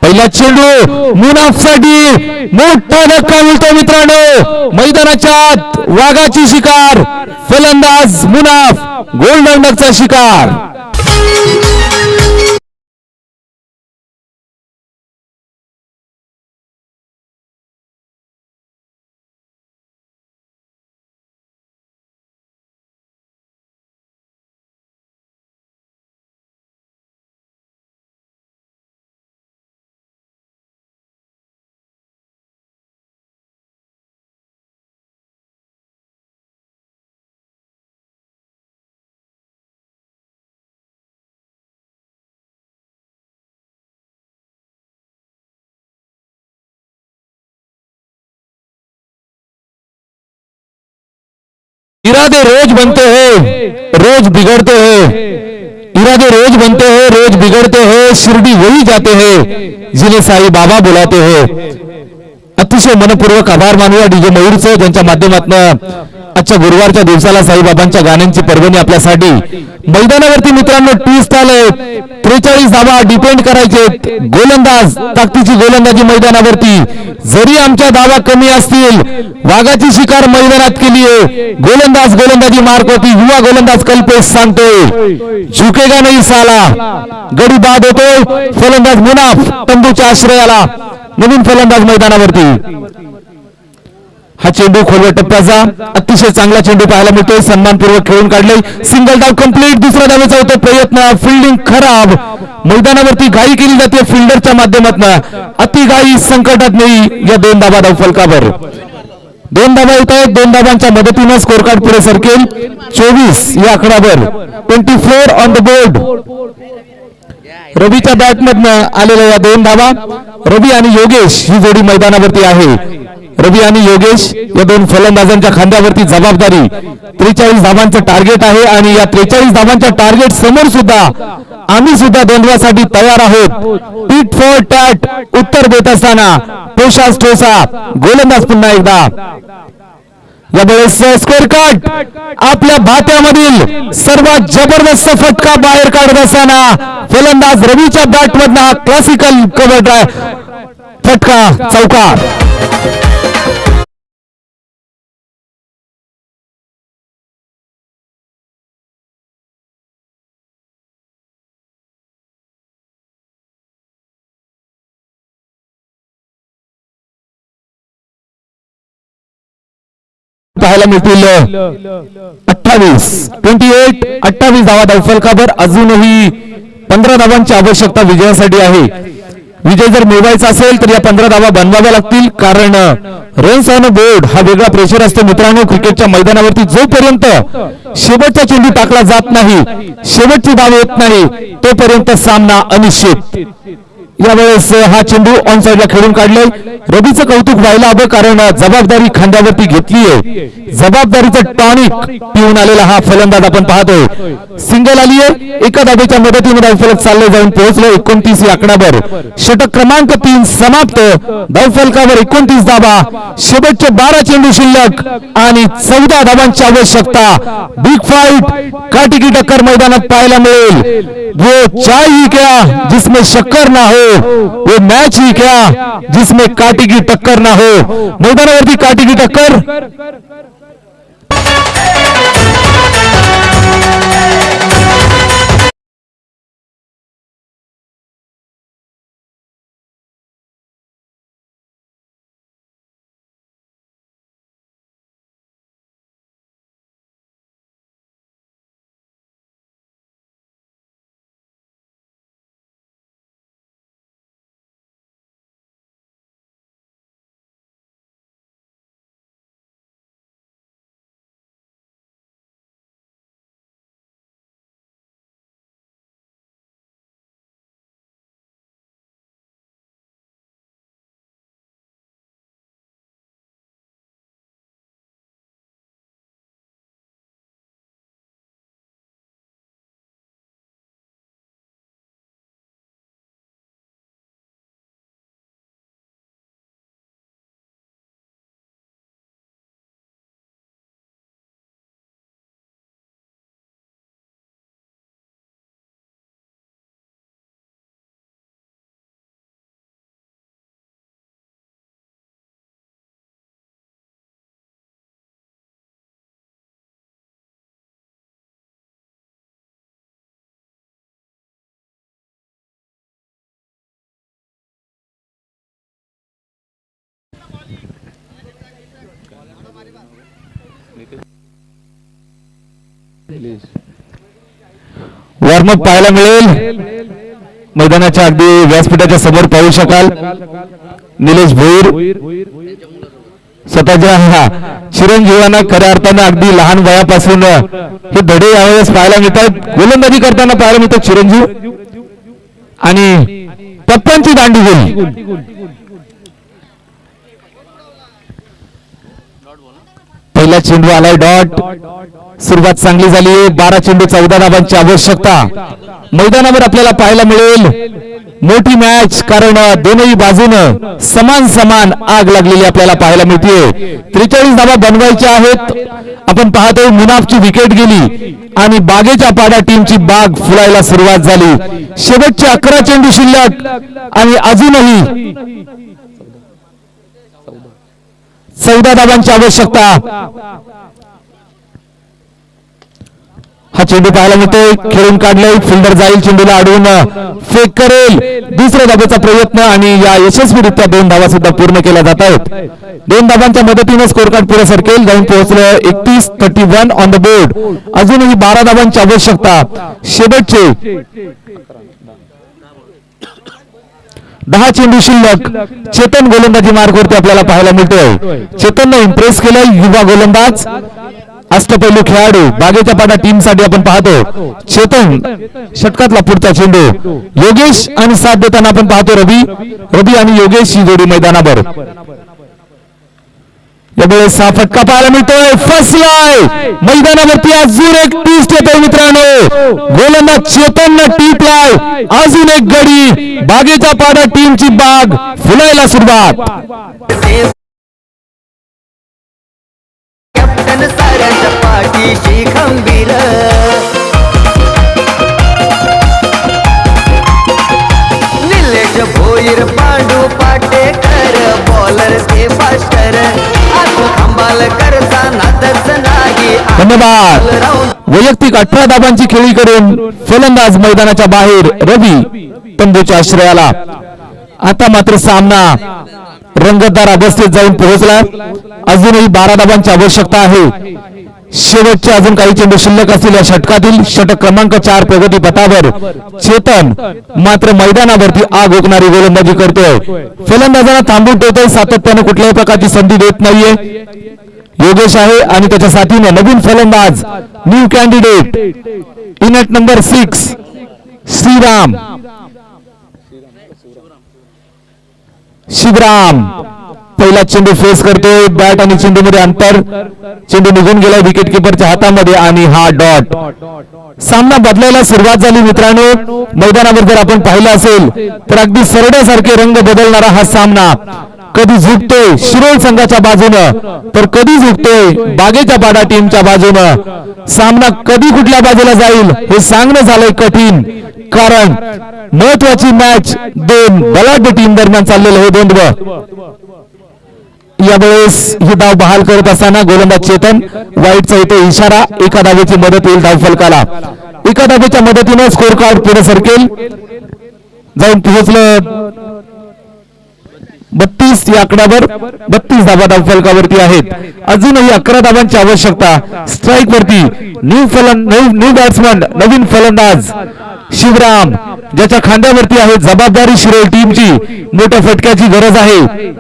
पहिला चेंडू मुनाफसाठी मोठा धक्का मिळतो मित्रांनो. मैदानाच्या आत वाघाची शिकार, फलंदाज मुनाफ गोल्डन डकचा शिकार. इरादे रोज बनते हैं, रोज बिगड़ते हैं. इरादे रोज बनते हैं, रोज बिगड़ते हैं. शिरडी वही जाते हैं जिन्हें साई बाबा बुलाते हैं. अतिशय मनपूर्वक आभार मानूया डीजे मयूरचं, ज्यांच्या माध्यमातून आजच्या गुरुवारच्या दिवसाला साईबाबांच्या गाण्यांची पर्वणी आपल्यासाठी. मैदानावरती मित्रांनो ट्विस्ट आलंय. 43 धावा डिपेंड करायचे. गोलंदाज ताकदीची गोलंदाजी मैदानावरती. जरी आमच्या धावा कमी असतील, वाघाची शिकार मैदानात केली आहे. गोलंदाज गोलंदाजी मार्क होती. युवा गोलंदाज कल्पेश सांगतोय झुकेगा नाही साला. गडी बाद होतोय. फलंदाज मुनाफ तंबूच्या आश्रयाला. नवीन फलंदाज मैदानावरती. हा चेंडू खोलवर टप्प्याचा अतिशय चांगला चेंडू पाहायला मिळतोय. सन्मानपूर्वक खेळून काढले. सिंगल डाव कंप्लीट. दुसरा धावेचा होतो प्रयत्न. फिल्डिंग खराब. मैदानावरती घाई केली जाते फिल्डरच्या माध्यमातून. अति घाई संकटात नाही. या 2 धावा धाव फलकावर. 2 धावा येत आहेत. 2 धावांच्या मदतीने स्कोर कार्ड पुढे सरकेल. 24 या आकड्यावर. 24 ऑन द बोर्ड. रवीच्या बॅटमधनं आलेल्या या 2 धावा. रवी आणि योगेश ही जोडी मैदानावरती आहे. रवी आणि योगेश या 2 फलंदाजांच्या खांद्यावरती जबाबदारी. 43 धावांचं टार्गेट आहे आणि या 43 धावांच्या टार्गेट समोर सुद्धा आम्ही सुद्धा द्वंद्वासाठी तयार आहोत. टीट फॉर टॅट उत्तर देत असताना पोशास ठोसा. गोलंदाज पुन्हा एकदा. यावेळेस स्कोर कार्ड आपल्या भात्यामधील सर्वात जबरदस्त फटका बाहेर काढत असताना फलंदाज रवीच्या बॅटमधनं हा क्लासिकल कव्हर ड्राइव्ह फटका चौकार. पाहायला मिळतील 28 धावा धावफलकावर. अजूनही 15 धावांची आवश्यकता विजयासाठी आहे. विजय जर मिळवायचा असेल तर या 15 धावा बनवाव्या लागतील, कारण रन्स ऑन बोर्ड हा वेगळा प्रेशर असतो मित्रांनो. क्रिकेटच्या मैदानावरती जोपर्यंत शेवटचा चेंडू टाकला जात नाही, शेवटची धाव येत नाही, तोपर्यंत सामना अनिश्चित. यावेळेस हा चेंडू ऑन साइडला खेळून काढले. रवीचं कौतुक व्हायला हवं, कारण जबाबदारी खांद्यावरती घेतली आहे. जबाबदारीचं टॉनिक पिऊन आलेला हा फलंदाज आपण पाहतोय. सिंगल आली आहे. एका धावेच्या मदतीने धावफलक चालले जाऊन पोहोचलो 29 या आकड्यावर. षटक क्रमांक 3 समाप्त. धावफलकावर 29 धावा. शेवटचे 12 चेंडू शिल्लक आणि 14 धावांची आवश्यकता. बिग फाईट काटी की टक्कर मैदानात पाहायला मिळेल. वो चाय ही क्या जिसमें शक्कर ना हो, वो मैच ही क्या जिसमें काटी की टक्कर ना हो. मैदानावरती काटी की टक्कर. वॉर्मअप पाहायला मिळेल मैदानाच्या अगदी व्यासपीठाच्या समोर पाहू शकाल निलेश भोईर स्वतःच्या चिरंजीवांना खऱ्या अर्थानं अगदी लहान वयापासून हे धडे यावेळेस पाहायला मिळतात. गोलंदाजी करताना पाहायला मिळतात चिरंजीव आणि पप्पांची दांडी गोल. पहिला चेंडू आलाय डॉट. सुरुवात चांगली झाली. 12 चेंडू 14 धावांची आवश्यकता मैदानावर आपल्याला पाहायला मिळेल. मोठी मॅच कारण दोनही बाजूनं समान समान आग लागलेली आपल्याला पाहायला मिळते. 43 धावा बनवायच्या आहेत. आपण पाहतोय मुनाफची विकेट गेली आणि बागेच्या पाडा टीमची बाग फुलायला सुरुवात झाली. शेवटचे 11 चेंडू शिल्लक आणि अजूनही 14 धावांची आवश्यकता. हा चेंडू पाहायला मिळतोय. खेळून काढलंय. फिल्डर जाईल चेंडूला अडवून फेक करेल. दुसऱ्या धावेचा प्रयत्न आणि या यशस्वीरित्या 2 धावा सुद्धा पूर्ण केल्या जात आहेत. 2 धावांच्या मदतीने स्कोर कार्ड पुढे सरकेल. जाऊन पोहोचलं 31-31 ऑन द बोर्ड. अजूनही 12 धावांची आवश्यकता. शेवटचे 10 चेंडू शिल्लक. चेतन गोलंदाजी मार्गवरती आपल्याला पाहायला मिळतोय. चेतनने इम्प्रेस केलं. युवा गोलंदाज अष्टपैलू खेळाडू बागेच्या पाडा टीम साठी आपण पाहतो. चेतन षटकातला पुढचा चेंडू. योगेश आणि साथ देताना आपण पाहतो रवी आणि योगेश ही जोडी मैदानावर. यावेळेस हा फटका पाहायला मिळतोय. फसलाय मैदानावरती. अजून एक ट्विस्ट येतोय मित्रांनो. गोलंदाज चेतननं टिपलाय. अजून एक गडी. बागेच्या पाडा टीमची बाग फुलायला सुरुवात. कॅप्टन साऱ्यांच्या पाठीशी खंबीर. निलेश भोईर पांडू पाटेकर बॉलर ते फास्टर. आतो खंबाल करता नादच नाही. धन्यवाद. वैयक्तिक 18 धावांची खेळी करून फलंदाज मैदानाच्या बाहेर. रवी तंबूच्या आश्रयाला. आता मात्र सामना रंगतदार अवस्थेत जाऊन पोहोचला. अजूनही 12 धावांची आवश्यकता आहे. शेवटचे अजून काही चेंडू शिल्लक असतील. या षटकातील षटक क्रमांक 4 प्रगती पथावर चेतन मात्र मैदानावरती आग ओकणारी गोलंदाजी करतोय. फलंदाजांना थांबून ठेवतोय. सातत्याने कुठल्याही प्रकारची संधी देत नाहीये. योगेश आहे आणि त्याच्या साथीने नवीन फलंदाज new candidate in at number 6 Shriram. Shivram पहिला चेंडू फेस करतोय. बॅट आणि चेंडू मध्ये अंतर. चेंडू निघून गेला विकेट किपरच्या हातामध्ये आणि हा डॉट. सामना बदलायला सुरुवात झाली मित्रांनो. मैदानावर जर आपण पाहिलं असेल तर अगदी सरड्यासारखे रंग बदलणारा हा सामना कधी झुकतोय शिरोळ संघाच्या बाजूनं तर कधी झुकतोय बागेच्या पाडा टीमच्या बाजूनं. सामना कधी कुठल्या बाजूला जाईल हे सांगणं झालंय कठीण. कारण महत्वाची मॅच 2 बलाढ्य टीम दरम्यान चाललेलं हे द्वंद्व. यावेळेस ही धाव बहाल करत असताना गोलंदाज चेतन वाईटचा येतो इशारा. एका धावेची मदत येईल धाव फलकाला. एका धावेच्या मदतीने स्कोर कार्ड पुढे सरकेल. जाऊन पोहोचलं 32 या आकड्यावर. 32 धावा धाव फलकावरती आहेत. अजूनही 11 धावांची आवश्यकता. स्ट्राईक वरती न्यू बॅट्समन नवीन फलंदाज शिवराम ज्याच्या खांद्यावरती आहे जबाबदारी शिरोळ टीमची. मोठ्या फटक्याची गरज आहे.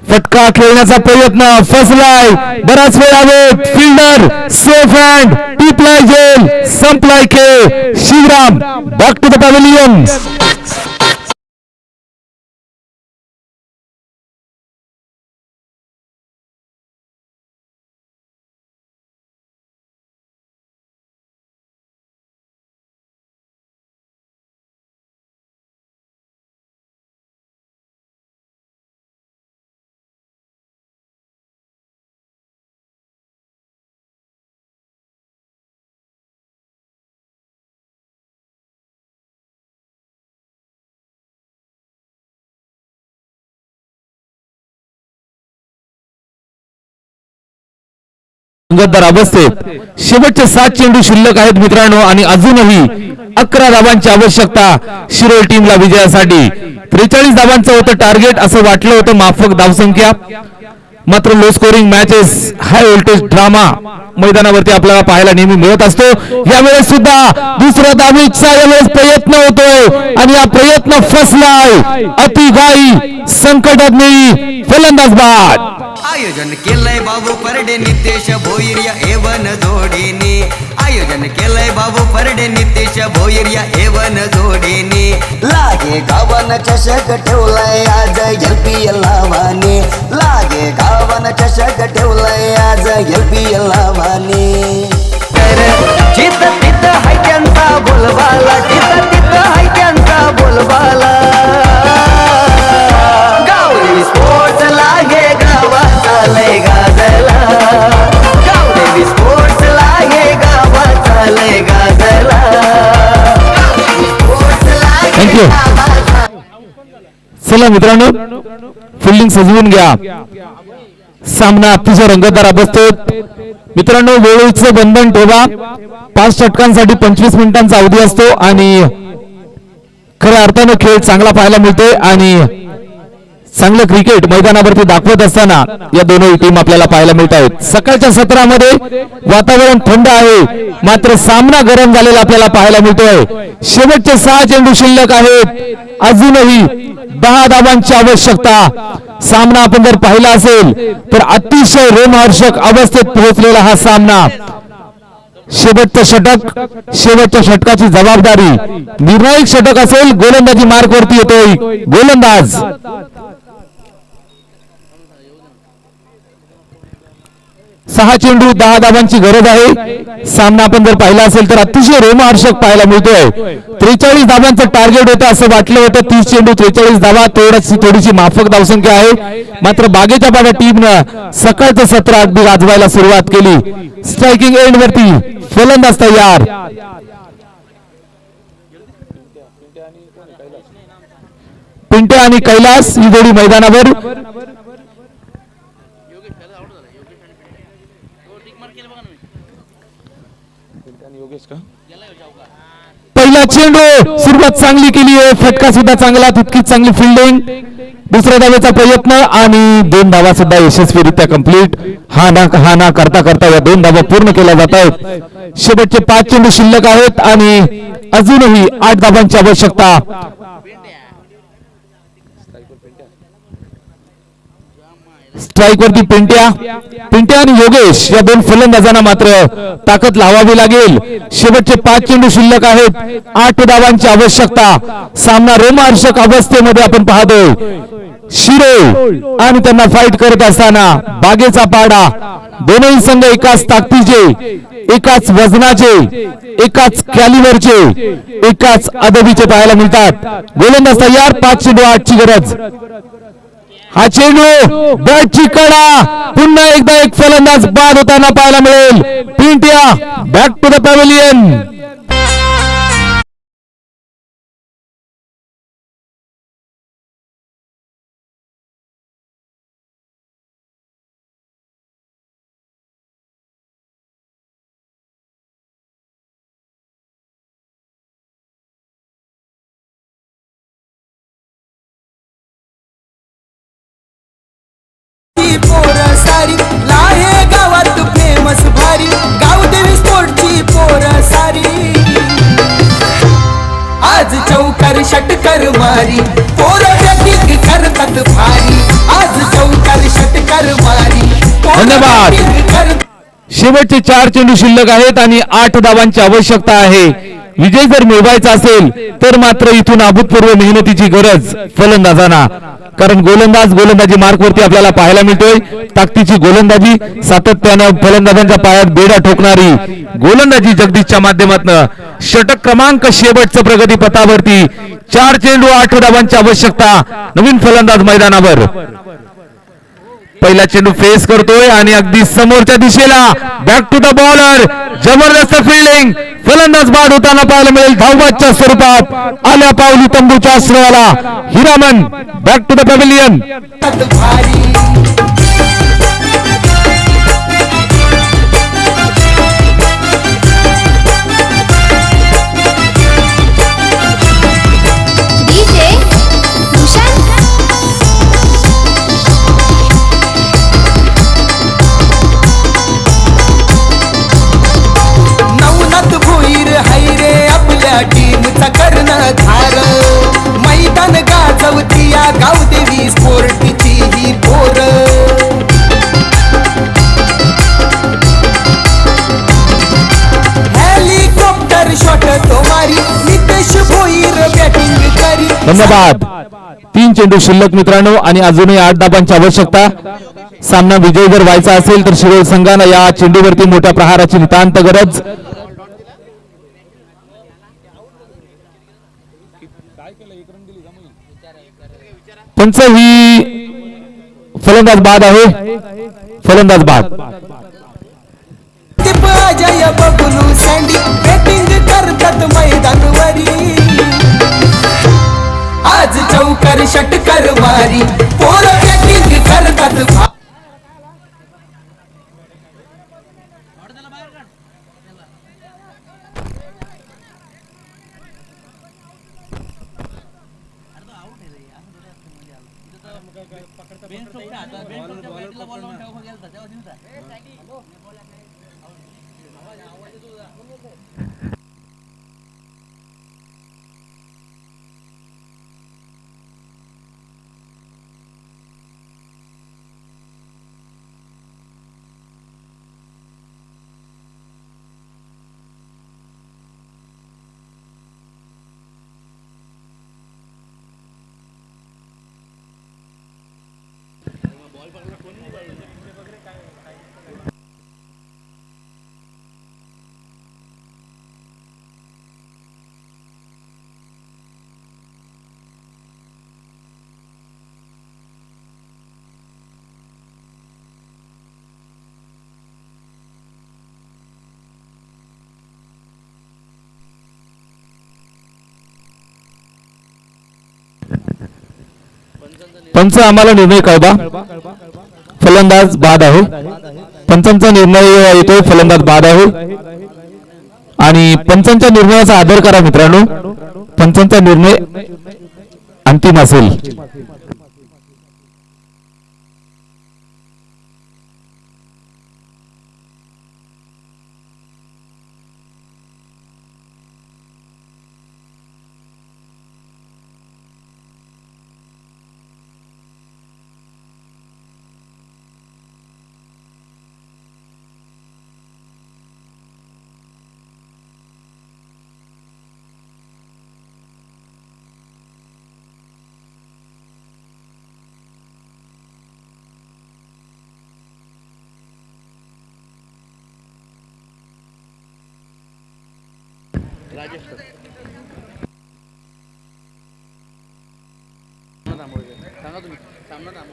फटका खेळण्याचा प्रयत्न फसलाय. बराच वेळ आवेत. Fielder safe hand. टिपलाय जेल. संपलाय खेळ. Shivram back to the pavilion. रंगतदार अवस्थेत शेवटचे 7 चेंडू शिल्लक आहेत मित्रांनो आणि अजूनही 11 धावांची आवश्यकता शिरोळ टीमला विजयासाठी. 43 धावांचं होतं टार्गेट असं वाटलं होतं. माफक धावसंख्या मात्र low scoring matches high voltage drama मैदानावरती आपल्याला पाहायला नेहमी मिळत असतो. यावेळेस सुद्धा दुसऱ्या धावेचा यावेळेस प्रयत्न होतोय आणि हा प्रयत्न फसलाय. अतिघाई संकटात नेई फलंदाज बाद. आयोजन केलंय बाबू परडे नितेश भोईर या एवन जोडीने. आयोजन केलंय बाबू परडे नितेश भोईर या एवन जोडीने. लागे गावन चषक ठेवलाय आज एलपीएल नावाने. लागे गावन चषक ठेवलाय आज एलपीएल नावाने. जित तिथं हाय त्यांचा बोलबाला. जित तिथं हाय त्यांचा बोलबाला. गावरी स्पोर्ट्स लागे गावाचा लय गाजला. गावरी स्पोर्ट्स लागे गावाचा लय गाजला. थँक्यू. चला मित्रांनो, फिल्डिंग सजवून घ्या. सामना अतिशय रंगतदार बसतो. मित्रांनो, वेळेचं बंधन ठेवा. 5 षटकांसाठी 25 मिनिटांचा अवधी असतो आणि खऱ्या अर्थानं खेळ चांगला पाहायला मिळतोय आणि चांगलं क्रिकेट मैदानावरती दाखवत असताना या दोनही टीम आपल्याला पाहायला मिळत आहेत. सकाळच्या सत्रामध्ये वातावरण थंड आहे, मात्र सामना गरम झालेला आपल्याला पाहायला मिळतोय. शेवटचे 6 चेंडू शिल्लक आहेत. अजूनही 10 धावांची आवश्यकता. सामना आपण जर पाहिला असेल तर अतिशय रोमहर्षक अवस्थेत पोहोचलेला हा सामना. शेवटचं षटक, शेवटच्या षटकाची जबाबदारी निर्णायक षटक असेल. गोलंदाजी मार्कवरती येतोय गोलंदाज. 6 चेंडू 10 धावांची गरज आहे. सामना आपण जर पाहिला असेल तर अतिशय रोमहर्षक पाहायला मिळतोय. 43 धावांचं टार्गेट होतं असं वाटलं होतं. 30 चेंडू 43 धावा, थोडीशी माफक धावसंख्या आहे. मात्र बागेच्या बागा टीमनं सकाळचं सत्र अगदी गाजवायला सुरुवात केली. स्ट्रायकिंग एंड वरती फलंदाज तयार. पिंटे आणि कैलास ही जोडी मैदानावर. पहिला चेंडू सुरुवात चांगली केली आहे. फटका सुद्धा चांगला, तितकीच चांगली फिल्डिंग. दुसऱ्या धावेचा प्रयत्न आणि 2 धावा सुद्धा यशस्वीरित्या कंप्लीट. हा ना करता करता या 2 धावा पूर्ण केल्या जात आहेत. शेवटचे 5 चेंडू शिल्लक आहेत आणि अजूनही 8 धावांची आवश्यकता. स्ट्राईक वरती पिंट्या आणि योगेश या 2 फलंदाजांना मात्र ताकद लावावी लागेल. शेवटचे 5 चेंडू शिल्लक आहेत. 8 धावांची आवश्यकता. सामना रोमहर्षक अवस्थेमध्ये आपण पाहतोय. शिरो आणि त्यांना फाईट करत असताना बागेचा पाडा. दोनही संघ एकाच ताकदीचे, एकाच वजनाचे, एकाच कॅलिबरचे, एकाच अदबीचे पाहायला मिळतात. गोलंदाज तयार. 5 चेंडू 8 ची गरज. हा चेंडू बॅटची कडा. पुन्हा एकदा एक फलंदाज बाद होताना पाहायला मिळेल. Pintya back to the pavilion. पोर सारी लाहे गावात फेमस भारी. गावदेवी स्पोर्टची पोर सारी. आज चौकार षटकर मारी. पोर बॅटिंग करतात भारी. आज चौकार षटकर मारी. धन्यवाद. शेवटचे 4 चेंडू शिल्लक आहेत आणि 8 धावांची आवश्यकता आहे. विजय जर मिळवायचा असेल तर मात्र इथून अभूतपूर्व मेहनतीची गरज फलंदाजांना. कारण गोलंदाजी मार्कवरती आपल्याला पाहायला मिळतोय. ताकदीची गोलंदाजी, सातत्यानं फलंदाजांच्या पायात बेडा ठोकणारी गोलंदाजी जगदीशच्या माध्यमातून. षटक क्रमांक शेवटचं प्रगती पथावरती. 4 चेंडू 8 धावांची आवश्यकता. नवीन फलंदाज मैदानावर. पहिला चेंडू फेस करतोय आणि अगदी समोरच्या दिशेला बॅक टू द बॉलर. जबरदस्त फिल्डिंग. फलंदाज बाद होताना पाहायला मिळेल धावबादच्या स्वरूपात. आल्या पावली तंबूच्या आश्रयाला. Hiraman back to the pavilion. धन्यवाद. 3 चेंडू शिल्लक मित्रांनो आणि अजूनही 8 धाबांची आवश्यकता. सामना विजयी जर व्हायचा असेल तर शिरोळ संघाला या चेंडूवरती मोठ्या प्रहाराची नितांत गरज. पंच ही फलंदाज बाद आहे. फलंदाज बाद. अजय बबलू सँडी बॅटिंग करतात मैदानवरी. आज चौकार षटकर मारी पोर बॅटिंग करतात. पंच आम्हाला निर्णय कळवा. फलंदाज बाद आहे. पंचांचा निर्णय येतोय. फलंदाज बाद आहे आणि पंचांच्या निर्णयाचा आदर करा मित्रांनो. पंचांचा निर्णय अंतिम असेल.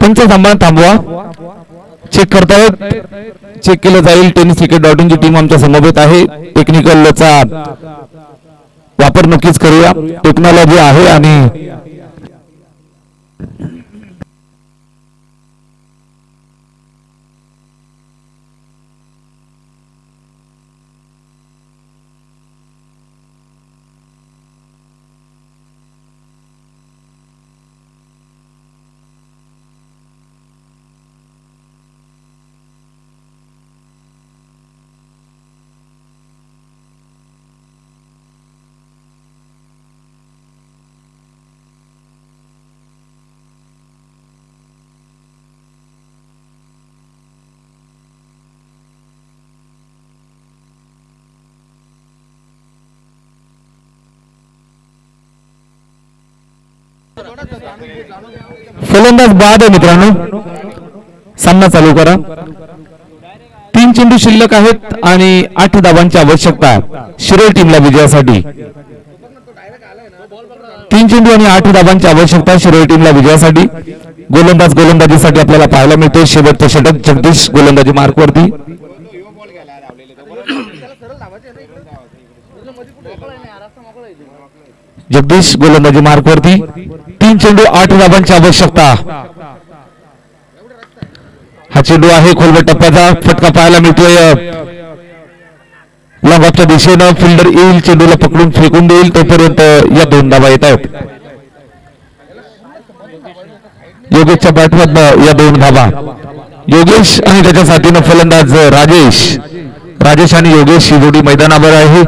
पंच सामना थांबवा. चेक करतायत. चेक केलं जाईल. टेनिस क्रिकेट .in ची टीम आमच्या समवेत आहे. टेक्निकलचा वापर नक्कीच करूया. टेक्नॉलॉजी आहे आणि फलंदाज बाद आहे मित्रांनो. सामना चालू करा. 3 चेंडू शिल्लक आहेत आणि 8 धाबांची आवश्यकता शिरोळ टीमला विजयासाठी. 3 चेंडू आणि 8 धाबांची आवश्यकता शिरोळ टीमला विजयासाठी. गोलंदाज गोलंदाजीसाठी आपल्याला पाहायला मिळते. शेवटचं षटक जगदीश गोलंदाजी मार्कवरती. जगदीश गोलंदाजी मार्कवरती. 3 चेंडू 8 धाबांची आवश्यकता. हा चेंडू आहे खोलवर टप्प्याचा. फटका पाहायला मिळतोय लॉंग ऑफच्या दिशेनं. फिल्डर येईल, चेंडूला पकडून फेकून देईल. तोपर्यंत या 2 धाबा येत आहेत. योगेशच्या बॅटमधनं या 2 धाबा. योगेश आणि त्याच्या साथीनं फलंदाज राजेश. राजेश आणि योगेश ही जोडी मैदानावर आहे.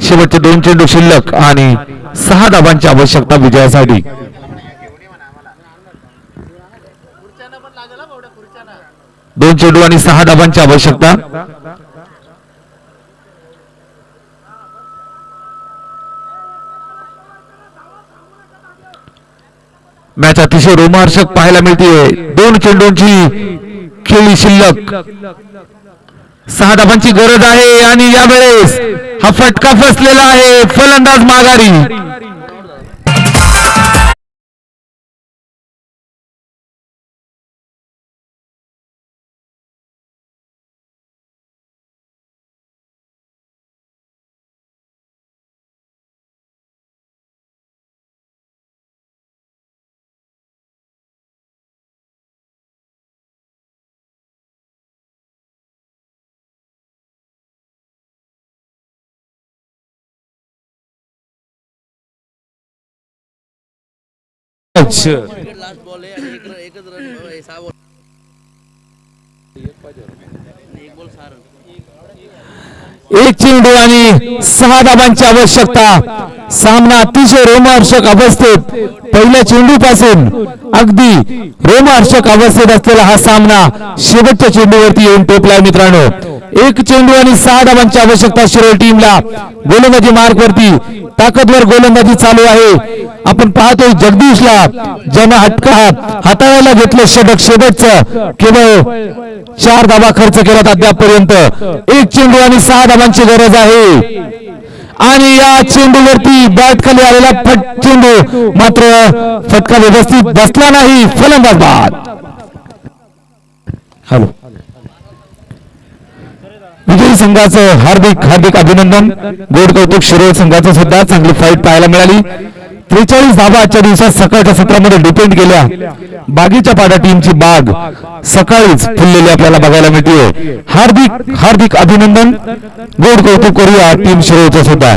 शेवटचे 2 चेंडू शिल्लक आणि 6 धाबांची आवश्यकता विजयासाठी. 2 चेंडू आणि 6 धाबांची आवश्यकता. मॅच अतिशय रोमांचक पाहायला मिळते. 2 चेंडूंची खेळी शिल्लक, 6 धावांची गरज आहे आणि यावेळेस हा फटका फसलेला आहे. फलंदाज माघारी. लास्ट बॉल आहे आणि एकच रन 6 बॉल, एक बॉल 6 रन. 1 चेंडू आणि 6 धावांची आवश्यकता. सामना अतिशय रोमांचक अवस्थेत, पहिल्या चेंडूपासून अगदी रोमांचक अवस्थेत असलेला हा सामना शेवटच्या चेंडूवरती येऊन टोपलाय मित्रांनो. 1 चेंडू आणि 6 धावांची आवश्यकता शिरोळ टीमला. गोलंदाजी मार्कवरती ताकदवर गोलंदाजी चालू आहे. आपण पाहतोय जगदीशला ज्यानं हाताळायला घेतलं षटक, शेवटचं केवळ 4 धावा खर्च केला अद्यापर्यंत. 1 चेंडू आणि 6 धावांची गरज आहे आणि या चेंडूवरती बॅट खाली आलेला चेंडू मात्र फटका व्यवस्थित बसला नाही. फलंदाज बाद. हॅलो, विजयी संघाचं हार्दिक हार्दिक अभिनंदन. गोड कौतुक शिरोळ संघाचं सुद्धा चांगली फाईट पाहायला मिळाली. 43 धावा आजच्या दिवसात सकाळच्या सत्रामध्ये डिपेंड केल्या. बागीच्या पाडा टीमची बाग सकाळीच फुललेली आपल्याला बघायला मिळते. हार्दिक हार्दिक अभिनंदन. गोड कौतुक करूया टीम शिरोळचं सुद्धा.